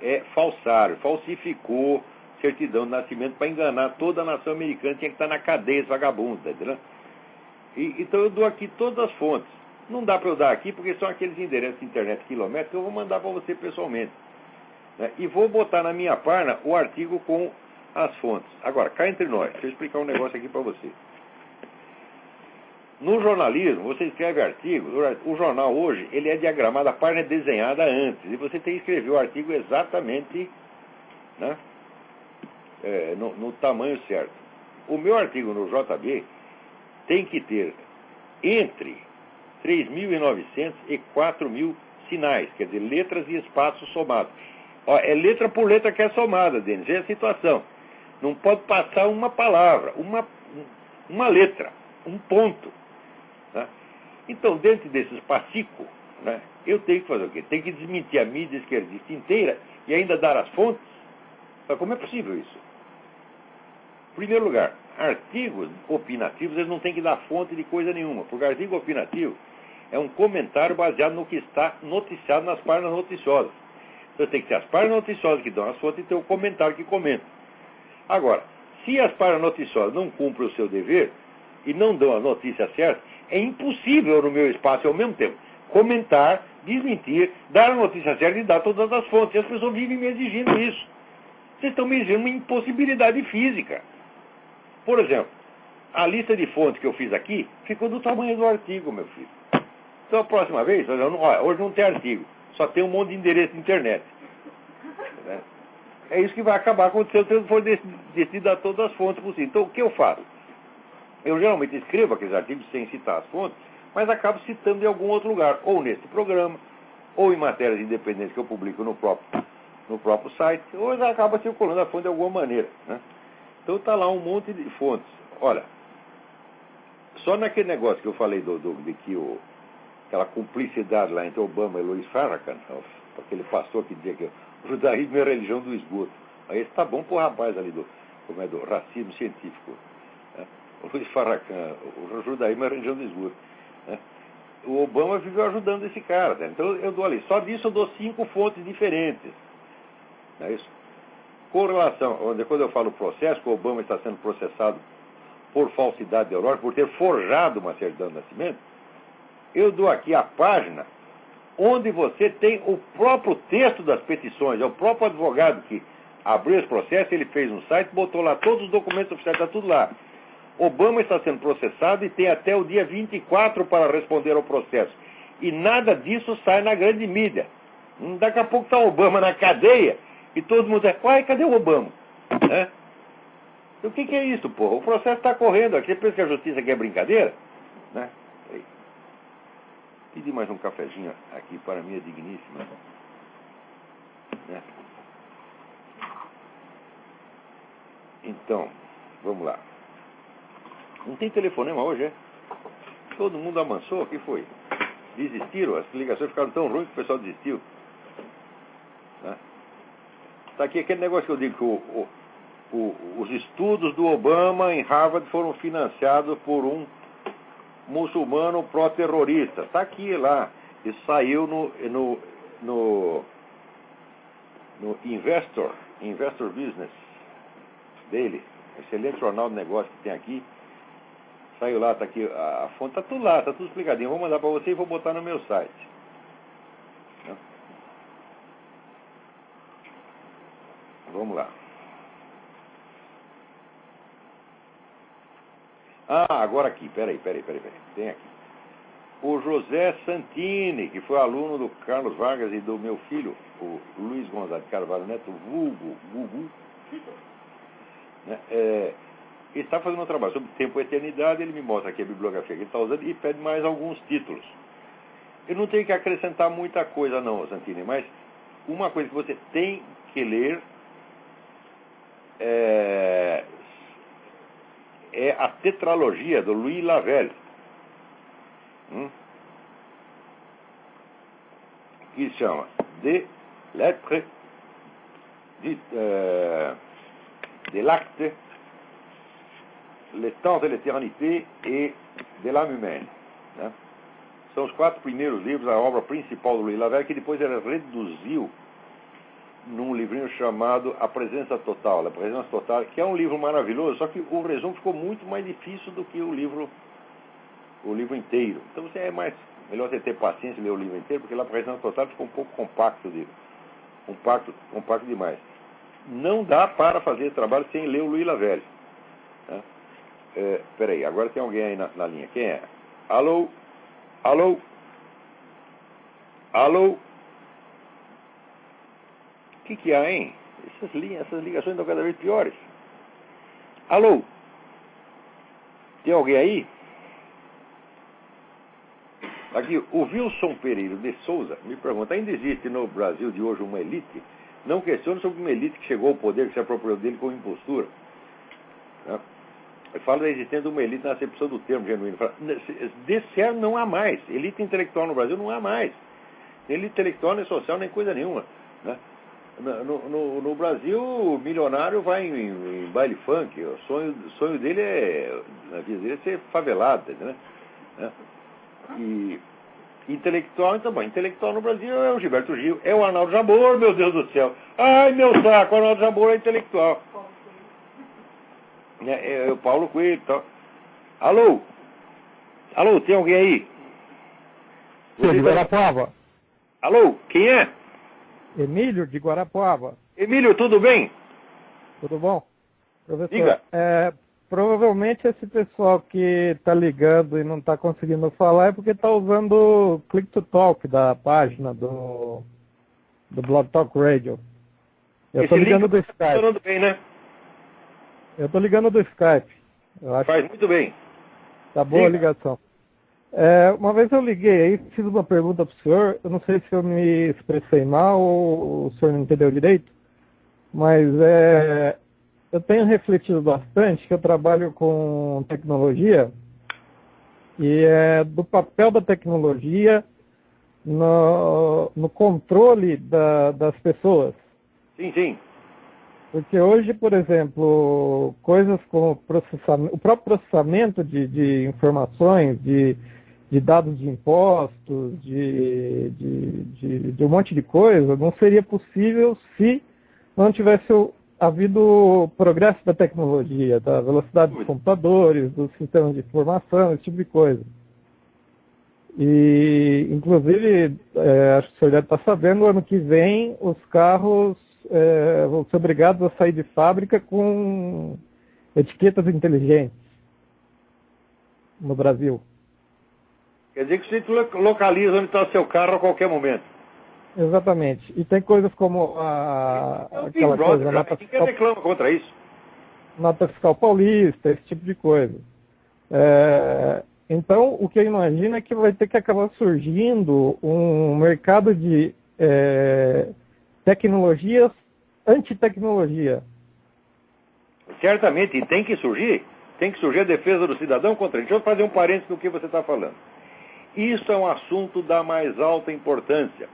é falsário, falsificou certidão de nascimento para enganar toda a nação americana, tinha que estar na cadeia esse vagabundo, tá entendendo? Então eu dou aqui todas as fontes. Não dá para eu dar aqui porque são aqueles endereços de internet quilométricos que eu vou mandar para você pessoalmente, né? E vou botar na minha página o artigo com as fontes. Agora, cá entre nós, deixa eu explicar um negócio aqui para você. No jornalismo, você escreve artigo, o jornal hoje, ele é diagramado, a página é desenhada antes, e você tem que escrever o artigo exatamente, né, no tamanho certo. O meu artigo no JB tem que ter entre 3.900 e 4.000 sinais, quer dizer, letras e espaços somados. Ó, é letra por letra que é somada, Denis, é a situação. Não pode passar uma palavra, uma letra, um ponto. Tá? Então, dentro desse espacico, né, eu tenho que fazer o quê? Tenho que desmentir a mídia esquerdista inteira e ainda dar as fontes? Mas como é possível isso? Em primeiro lugar, artigos opinativos, eles não têm que dar fonte de coisa nenhuma, porque artigo opinativo é um comentário baseado no que está noticiado nas páginas noticiosas. Então tem que ser as páginas noticiosas que dão as fontes e ter o comentário que comenta. Agora, se as páginas noticiosas não cumprem o seu dever e não dão a notícia certa, é impossível no meu espaço ao mesmo tempo comentar, desmentir, dar a notícia certa e dar todas as fontes. E as pessoas vivem me exigindo isso. Vocês estão me exigindo uma impossibilidade física. Por exemplo, a lista de fontes que eu fiz aqui ficou do tamanho do artigo, meu filho. Então a próxima vez, olha, hoje não tem artigo, só tem um monte de endereço de internet. Né? É isso que vai acabar acontecendo se eu for decidir dar todas as fontes possíveis. Então o que eu faço? Eu geralmente escrevo aqueles artigos sem citar as fontes, mas acabo citando em algum outro lugar, ou nesse programa, ou em matérias independentes que eu publico no próprio site, ou acaba circulando a fonte de alguma maneira. Né? Então está lá um monte de fontes. Olha, só naquele negócio que eu falei de que aquela cumplicidade lá entre Obama e Louis Farrakhan, aquele pastor que dizia que o judaísmo é a religião do esgoto. Aí está bom pro rapaz ali do racismo científico. Né? O Louis Farrakhan, o judaísmo é a religião do esgoto. Né? O Obama viveu ajudando esse cara. Né? Então eu dou ali, só disso eu dou 5 fontes diferentes. Não é isso? Com relação, quando eu falo processo, que o Obama está sendo processado por falsidade ideológica, por ter forjado uma certidão de nascimento, eu dou aqui a página onde você tem o próprio texto das petições, é o próprio advogado que abriu esse processo, ele fez um site, botou lá todos os documentos oficiais, está tudo lá. Obama está sendo processado e tem até o dia 24 para responder ao processo. E nada disso sai na grande mídia. Daqui a pouco está o Obama na cadeia e todo mundo diz, uai, cadê o Obama? Né? Então, o que é isso, porra? O processo está correndo aqui. Você pensa que a justiça aqui é brincadeira? Né? Pedi mais um cafezinho aqui para minha digníssima. Né? Então, vamos lá. Não tem telefonema hoje, é? Todo mundo amansou? O que foi? Desistiram? As ligações ficaram tão ruins que o pessoal desistiu. Né? Tá aqui aquele negócio que eu digo que os estudos do Obama em Harvard foram financiados por um muçulmano pró-terrorista. Está aqui lá. Isso saiu no Investor Business dele. Excelente jornal de negócio que tem aqui. Saiu lá, está aqui. A fonte está tudo lá, está tudo explicadinho. Vou mandar para você e vou botar no meu site. Vamos lá. Agora aqui, peraí. Tem aqui. O José Santini, que foi aluno do Carlos Vargas e do meu filho, o Luiz Gonzaga de Carvalho Neto, vulgo, Gugu, né? Ele está fazendo um trabalho sobre tempo e eternidade, ele me mostra aqui a bibliografia que ele está usando e pede mais alguns títulos. Eu não tenho que acrescentar muita coisa não, Santini, mas uma coisa que você tem que ler é a tetralogia do Louis Lavelle, que se chama De Lettres, de l'acte, Le temps de l'éternité et de l'âme humaine. Né? São os 4 primeiros livros, a obra principal do Louis Lavelle, que depois ele reduziu num livrinho chamado A Presença Total, A Presença Total, que é um livro maravilhoso, só que o resumo ficou muito mais difícil do que o livro inteiro. Então melhor você ter paciência e ler o livro inteiro, porque lá a Presença Total ficou um pouco compacto demais. Não dá para fazer esse trabalho sem ler o Louis Lavelle. Né? Peraí, agora tem alguém aí na linha. Quem é? Alô? Alô? Alô? O que há, hein? Essas ligações estão cada vez piores. Alô? Tem alguém aí? Aqui, o Wilson Pereira de Souza me pergunta, ainda existe no Brasil de hoje uma elite? Não questiona sobre uma elite que chegou ao poder, que se apropriou dele com impostura. Né? Fala da existência de uma elite na acepção do termo genuíno. De certo, não há mais. Elite intelectual no Brasil não há mais. Elite intelectual nem social, nem coisa nenhuma. Né? No Brasil, o milionário vai em baile funk. O sonho dele na vida dele, é ser favelado. Né? E intelectual, então, bom, intelectual no Brasil é o Gilberto Gil, é o Arnaldo Jabor, meu Deus do céu. Ai, meu saco, o Arnaldo Jabor é intelectual. É o Paulo Coelho e tal. Alô? Alô, tem alguém aí? De Guarapuava. Alô, quem é? Emílio de Guarapuava. Emílio, tudo bem? Tudo bom? Professor, Diga. Provavelmente esse pessoal que está ligando e não está conseguindo falar é porque está usando o Click to Talk da página do Blog Talk Radio. Eu estou ligando do Skype. Tá funcionando bem, né? Eu estou ligando do Skype. Eu acho Faz muito bem. Tá boa a ligação. Uma vez eu liguei aí, fiz uma pergunta para o senhor, eu não sei se eu me expressei mal ou o senhor não entendeu direito, mas eu tenho refletido bastante que eu trabalho com tecnologia e do papel da tecnologia no controle das pessoas. Sim, sim. Porque hoje, por exemplo, coisas como o próprio processamento de informações, de dados de impostos, de um monte de coisa, não seria possível se não tivesse havido progresso da tecnologia, da velocidade dos computadores, dos sistemas de informação, esse tipo de coisa. E, inclusive, acho que o senhor deve estar sabendo, ano que vem os carros vão ser obrigados a sair de fábrica com etiquetas inteligentes no Brasil. Quer dizer que você localiza onde está o seu carro a qualquer momento. Exatamente. E tem coisas como aquela coisa, ninguém reclama contra isso. Nota fiscal paulista, esse tipo de coisa. Então, o que eu imagino é que vai ter que acabar surgindo um mercado de tecnologias antitecnologia. Certamente, e tem que surgir a defesa do cidadão contra ele. Deixa eu fazer um parênteses no que você está falando. Isso é um assunto da mais alta importância.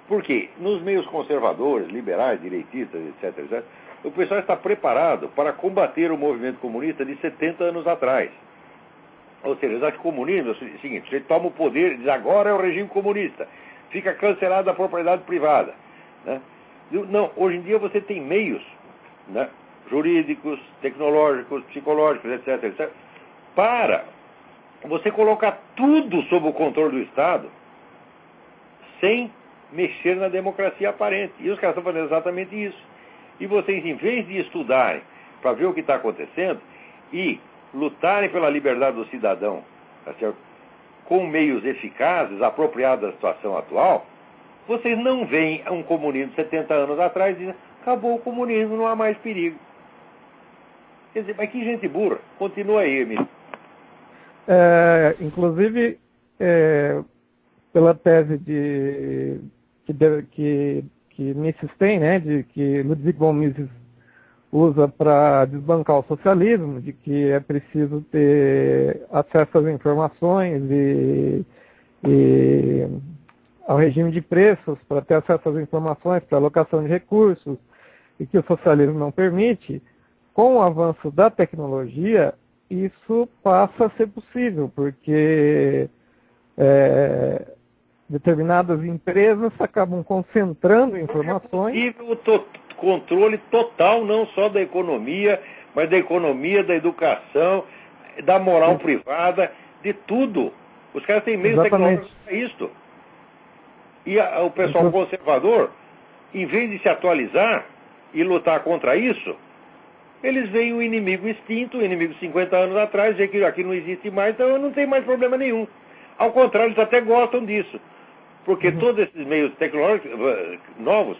Porque nos meios conservadores, liberais, direitistas, etc., o pessoal está preparado para combater o movimento comunista de 70 anos atrás. Ou seja, eles acham que o comunismo é o seguinte, você toma o poder e diz, agora é o regime comunista. Fica cancelada a propriedade privada. Né? Não, hoje em dia você tem meios, né, jurídicos, tecnológicos, psicológicos, etc., para você colocar tudo sob o controle do Estado sem mexer na democracia aparente. E os caras estão fazendo exatamente isso. E vocês, em vez de estudarem para ver o que está acontecendo e lutarem pela liberdade do cidadão, tá certo? Com meios eficazes, apropriados da situação atual, vocês não veem um comunismo de 70 anos atrás e dizem, acabou o comunismo, não há mais perigo. Quer dizer, mas que gente burra. Continua aí, Emílio. Inclusive, pela tese que Mises tem, né, de que Ludwig von Mises usa para desbancar o socialismo, de que é preciso ter acesso às informações e ao regime de preços para ter acesso às informações, para alocação de recursos, e que o socialismo não permite. Com o avanço da tecnologia, isso passa a ser possível, porque determinadas empresas acabam concentrando informações. É possível o controle total, não só da economia, mas da economia, da educação, da moral privada, de tudo. Os caras têm meios tecnológicos para isso. E o pessoal conservador, em vez de se atualizar e lutar contra isso, eles veem o inimigo extinto, o inimigo 50 anos atrás, e que aqui não existe mais, então não tem mais problema nenhum. Ao contrário, eles até gostam disso. Porque todos esses meios tecnológicos novos,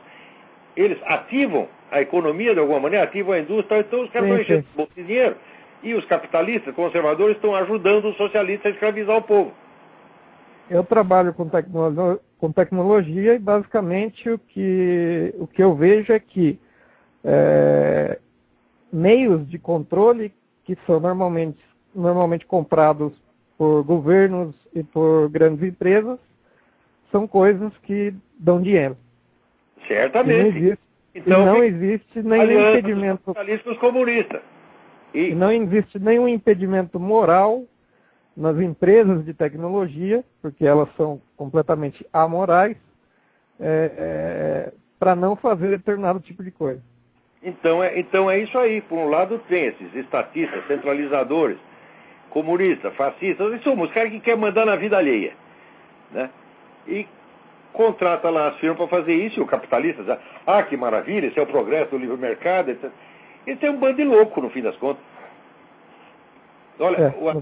eles ativam a economia de alguma maneira, ativam a indústria, então os caras estão enchendo o bolso de dinheiro. E os capitalistas, conservadores, estão ajudando os socialistas a escravizar o povo. Eu trabalho com tecnologia e basicamente o que eu vejo é que meios de controle que são normalmente comprados por governos e por grandes empresas são coisas que dão dinheiro. Certamente. Não existe nenhum impedimento Socialistas comunistas. E não existe nenhum impedimento moral nas empresas de tecnologia, porque elas são completamente amorais, para não fazer determinado tipo de coisa. Então é isso aí. Por um lado tem esses estatistas, centralizadores, comunistas, fascistas, somos os caras que querem mandar na vida alheia. Né? E contrata lá as firmas para fazer isso, e o capitalista diz, que maravilha, esse é o progresso do livre mercado, etc. Esse é um bando de louco, no fim das contas. Olha, no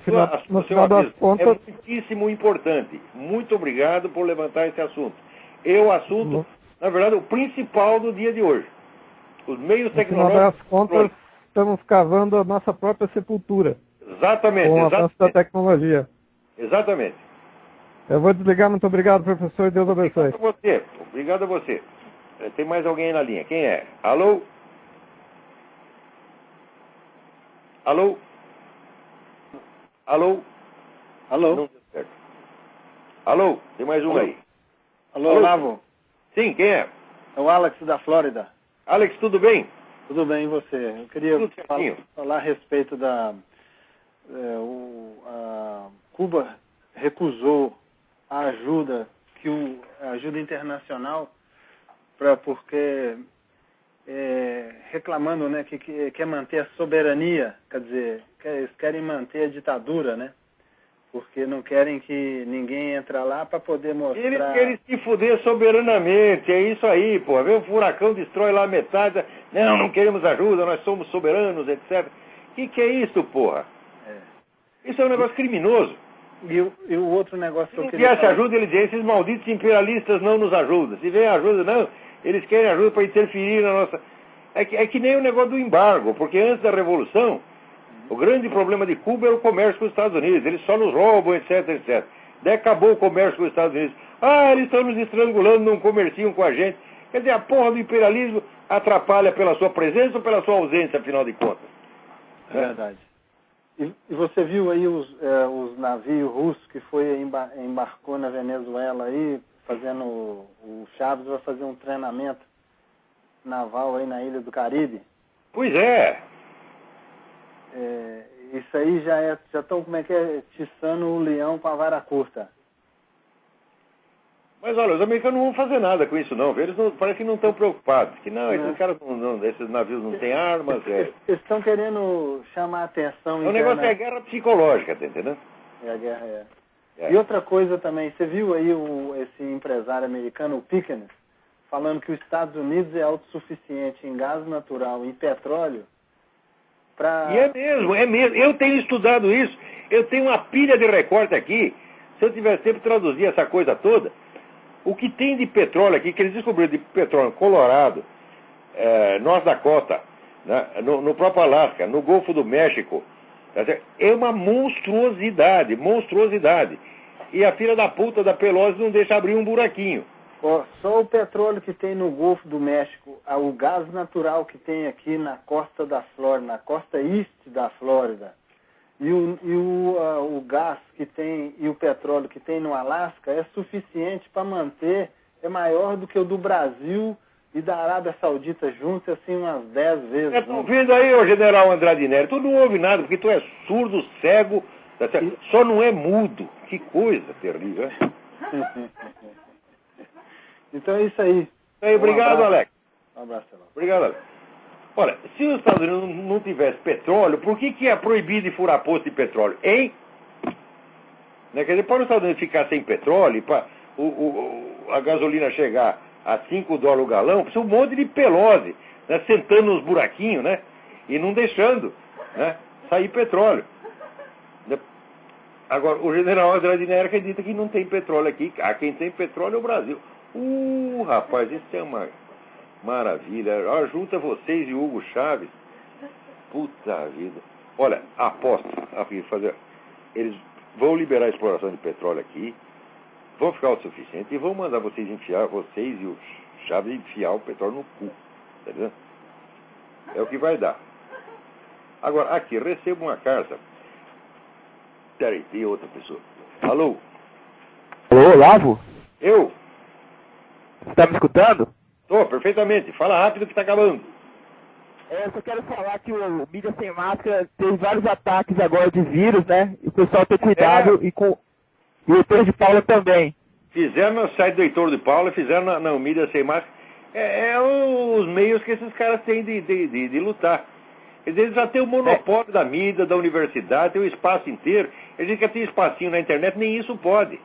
final das contas, é muitíssimo importante. Muito obrigado por levantar esse assunto. É o assunto, na verdade, o principal do dia de hoje. Os meios tecnológicos... No final das contas, estamos cavando a nossa própria sepultura. Exatamente. Com o avanço da tecnologia. Exatamente. Eu vou desligar. Muito obrigado, professor. Deus abençoe. Obrigado a você. Tem mais alguém na linha. Quem é? Alô? Alô? Alô? Alô? Não deu certo. Alô? Tem mais um aí. Alô, Olavo? Sim, quem é? É o Alex da Flórida. Alex, tudo bem? Tudo bem, e você? Eu queria falar a respeito da... Cuba recusou a ajuda, a ajuda internacional, porque reclamando, né, que quer manter a soberania, quer dizer, eles querem manter a ditadura, né? Porque não querem que ninguém entre lá para poder mostrar... Eles querem se fuder soberanamente, é isso aí, pô. Vê o furacão, destrói lá a metade, não queremos ajuda, nós somos soberanos, etc. Que é isso, porra? Isso é um negócio criminoso. E o outro negócio que eu queria falar... Se ajuda, ele diz, esses malditos imperialistas não nos ajudam. Se vem ajuda, não, eles querem ajuda para interferir na nossa... É que nem o negócio do embargo, porque antes da Revolução, o grande problema de Cuba era o comércio com os Estados Unidos. Eles só nos roubam, etc, etc. Daí acabou o comércio com os Estados Unidos. Eles estão nos estrangulando, não comerciam com a gente. Quer dizer, a porra do imperialismo atrapalha pela sua presença ou pela sua ausência, afinal de contas. É verdade. E você viu aí os navios russos que embarcou na Venezuela aí, fazendo... O Chaves vai fazer um treinamento naval aí na Ilha do Caribe? Pois é. Isso aí já estão, tiçando o leão com a vara curta. Mas olha, os americanos não vão fazer nada com isso não, eles parece que não estão preocupados, que não, esses caras esses navios não têm armas. Eles estão querendo chamar a atenção. O negócio é a guerra psicológica, tá entendendo? A guerra E outra coisa também, você viu aí esse empresário americano, o Pickens, falando que os Estados Unidos é autossuficiente em gás natural e petróleo? E é mesmo. Eu tenho estudado isso. Eu tenho uma pilha de recorte aqui. Se eu tivesse tempo de traduzir essa coisa toda, o que tem de petróleo aqui, que eles descobriram de petróleo Colorado, North Dakota, né, no próprio Alasca, no Golfo do México, é uma monstruosidade. E a filha da puta da Pelosi não deixa abrir um buraquinho. Só o petróleo que tem no Golfo do México, o gás natural que tem aqui na costa da Flórida, na costa oeste da Flórida, e o gás que tem e o petróleo que tem no Alasca é suficiente para manter, é maior do que o do Brasil e da Arábia Saudita juntos, assim, umas 10 vezes. Estão vendo aí, ô general Andrade Nery, tu não ouve nada, porque tu é surdo, cego, só não é mudo. Que coisa terrível, hein? Então é isso aí. Obrigado, Alex. Um abraço. Obrigado, Alex. Olha, se os Estados Unidos não tivesse petróleo, por que é proibido de furar posto de petróleo? Hein? Né? Quer dizer, para os Estados Unidos ficar sem petróleo, para a gasolina chegar a $5 o galão, precisa um monte de Pelosi, né? Sentando nos buraquinhos, né? E não deixando, né? Sair petróleo. Agora, o general Andrade Nery acredita que não tem petróleo aqui. Quem tem petróleo é o Brasil. Rapaz, isso é uma maravilha. Junta vocês e o Hugo Chávez. Puta vida. Olha, aposto. Eles vão liberar a exploração de petróleo aqui. vão ficar o suficiente e vão mandar vocês e o Chaves enfiar o petróleo no cu. Tá vendo? É o que vai dar. Agora, aqui, recebo uma carta. Peraí, tem outra pessoa. Alô? Alô, Olavo? Eu? Você tá me escutando? Tô, perfeitamente. Fala rápido que tá acabando. Eu só quero falar que o Mídia Sem Máscara teve vários ataques agora de vírus, né? E o pessoal tem cuidado e o Heitor de Paula também. Fizeram no site do Heitor de Paula, fizeram na Mídia Sem Máscara. É os meios que esses caras têm de lutar. Eles já têm o monopólio da mídia, da universidade, tem o espaço inteiro. Eles querem ter espacinho na internet, nem isso pode.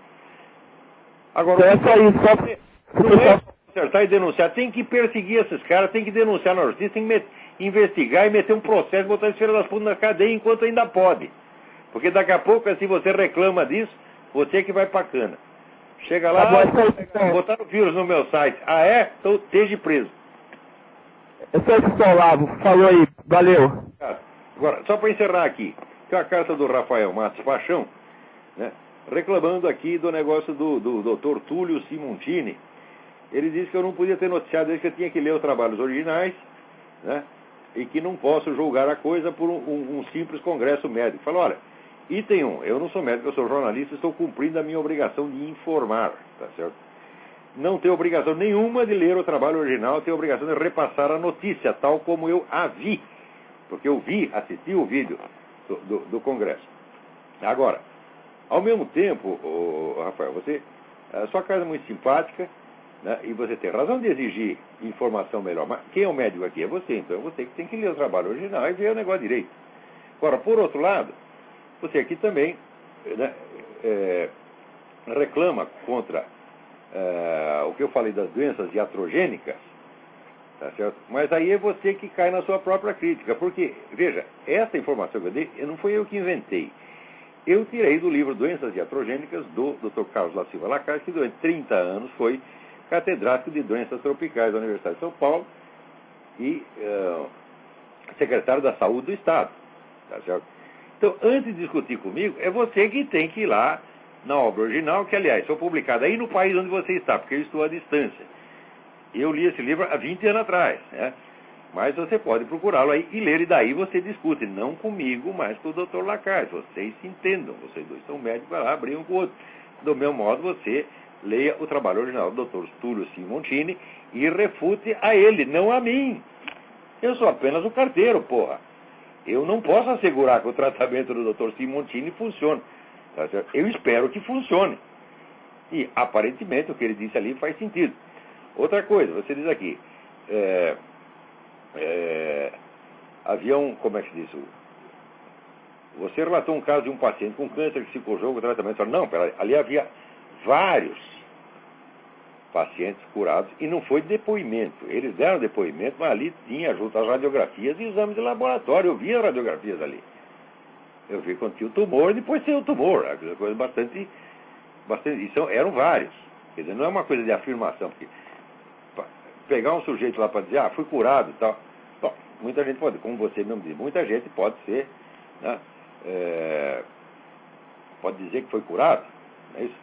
Agora, é só isso, não é acertar e denunciar, tem que perseguir esses caras, tem que denunciar na justiça, tem que investigar e meter um processo, botar esse filho das putas na cadeia enquanto ainda pode. Porque daqui a pouco, se você reclama disso, você é que vai pra cana. Chega lá, botaram vírus no meu site. Ah, é? Então esteja preso. Eu sou esse Olavo, falou aí, valeu. Agora, só para encerrar aqui, tem uma carta do Rafael Matos Paixão, né, reclamando aqui do negócio do Dr. Túlio Simontini. Ele disse que eu não podia ter noticiado ele, que eu tinha que ler os trabalhos originais, né, e que não posso julgar a coisa por um simples congresso médico. Falou, olha, item 1, eu não sou médico, eu sou jornalista, estou cumprindo a minha obrigação de informar, tá certo? Não tenho obrigação nenhuma de ler o trabalho original, tenho obrigação de repassar a notícia, tal como eu a vi. Porque eu assisti o vídeo do Congresso. Agora, ao mesmo tempo, Rafael, a sua casa é muito simpática, né, e você tem razão de exigir informação melhor. Mas quem é o médico aqui? É você, então é você que tem que ler o trabalho original e ver o negócio direito. Agora, por outro lado, você aqui também, né, reclama contra o que eu falei das doenças iatrogênicas, tá certo? Mas aí é você que cai na sua própria crítica, porque, veja, essa informação que eu dei, não foi eu que inventei. Eu tirei do livro Doenças Iatrogênicas do Dr. Carlos da Silva Lacaze, que durante 30 anos foi catedrático de doenças tropicais da Universidade de São Paulo e secretário da Saúde do Estado, tá certo? Então, antes de discutir comigo, é você que tem que ir lá na obra original, que, aliás, foi publicada aí no país onde você está, porque eu estou à distância. Eu li esse livro há 20 anos atrás, né? Mas você pode procurá-lo aí e ler, e daí você discute, não comigo, mas com o Dr. Lacaze. Vocês se entendam, vocês dois são médicos, vai lá abrir um com o outro. Do meu modo, você leia o trabalho original do Dr. Túlio Simontini e refute a ele, não a mim. Eu sou apenas o carteiro, porra. Eu não posso assegurar que o tratamento do Dr. Simontini funcione. Tá certo? Eu espero que funcione. E, aparentemente, o que ele disse ali faz sentido. Outra coisa, você diz aqui, havia como é que se diz? Você relatou um caso de um paciente com câncer que se cojou com o tratamento. Não, ali havia vários pacientes curados e não foi depoimento. Eles deram depoimento, mas ali tinha junto as radiografias e exames de laboratório. Eu vi as radiografias ali. Eu vi quando tinha o tumor e depois tinha o tumor. Coisa bastante. Eram vários. Quer dizer, não é uma coisa de afirmação. Porque pegar um sujeito lá para dizer, fui curado e tal. Bom, muita gente pode, como você mesmo diz, muita gente pode ser, né, pode dizer que foi curado. Não é isso?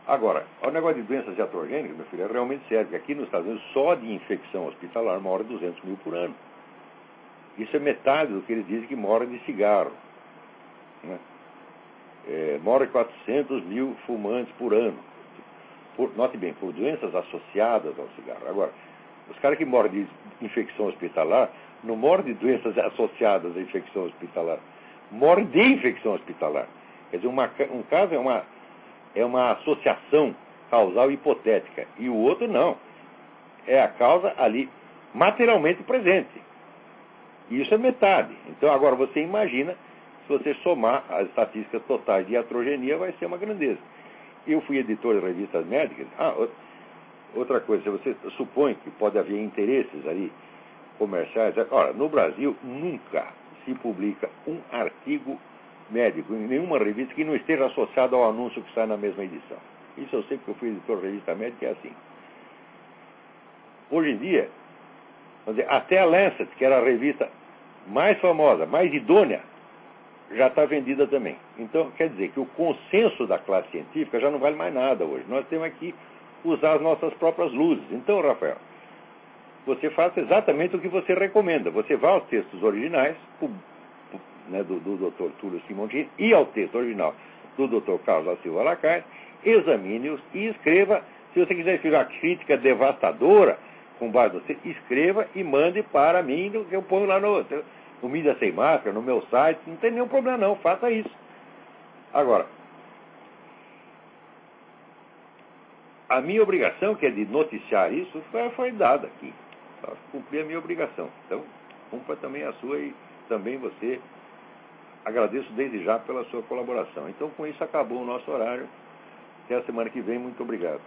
Agora, o negócio de doenças iatrogênicas, meu filho, é realmente sério. Porque aqui nos Estados Unidos, só de infecção hospitalar, morre 200 mil por ano. Isso é metade do que eles dizem que morre de cigarro. Né? Morre 400 mil fumantes por ano. Note bem, por doenças associadas ao cigarro. Agora, os caras que morrem de infecção hospitalar, não morrem de doenças associadas à infecção hospitalar. Morrem de infecção hospitalar. Quer dizer, um caso é uma associação causal hipotética. E o outro não. É a causa ali materialmente presente. E isso é metade. Então, agora, você imagina, se você somar as estatísticas totais de iatrogenia, vai ser uma grandeza. Eu fui editor de revistas médicas. Outra coisa, se você supõe que pode haver interesses ali comerciais. Ora, no Brasil, nunca se publica um artigo médico em nenhuma revista que não esteja associado ao anúncio que sai na mesma edição. Isso eu sei porque eu fui editor de revista médica, é assim. Hoje em dia, vamos dizer, até a Lancet, que era a revista mais famosa, mais idônea, já está vendida também. Então, quer dizer que o consenso da classe científica já não vale mais nada hoje. Nós temos que usar as nossas próprias luzes. Então, Rafael, você faça exatamente o que você recomenda. Você vai aos textos originais, né, do Dr. Túlio Simontini, e ao texto original do Dr. Carlos da Silva Lacaille, examine-os e escreva. Se você quiser escrever uma crítica devastadora, com base no texto, escreva e mande para mim, que eu ponho lá no Mídia Sem Máscara, no meu site, não tem nenhum problema não, faça isso. Agora, a minha obrigação, que é de noticiar isso, foi dada aqui. Eu cumpri a minha obrigação. Então, cumpra também a sua e também você. Agradeço desde já pela sua colaboração. Então, com isso, acabou o nosso horário. Até a semana que vem. Muito obrigado.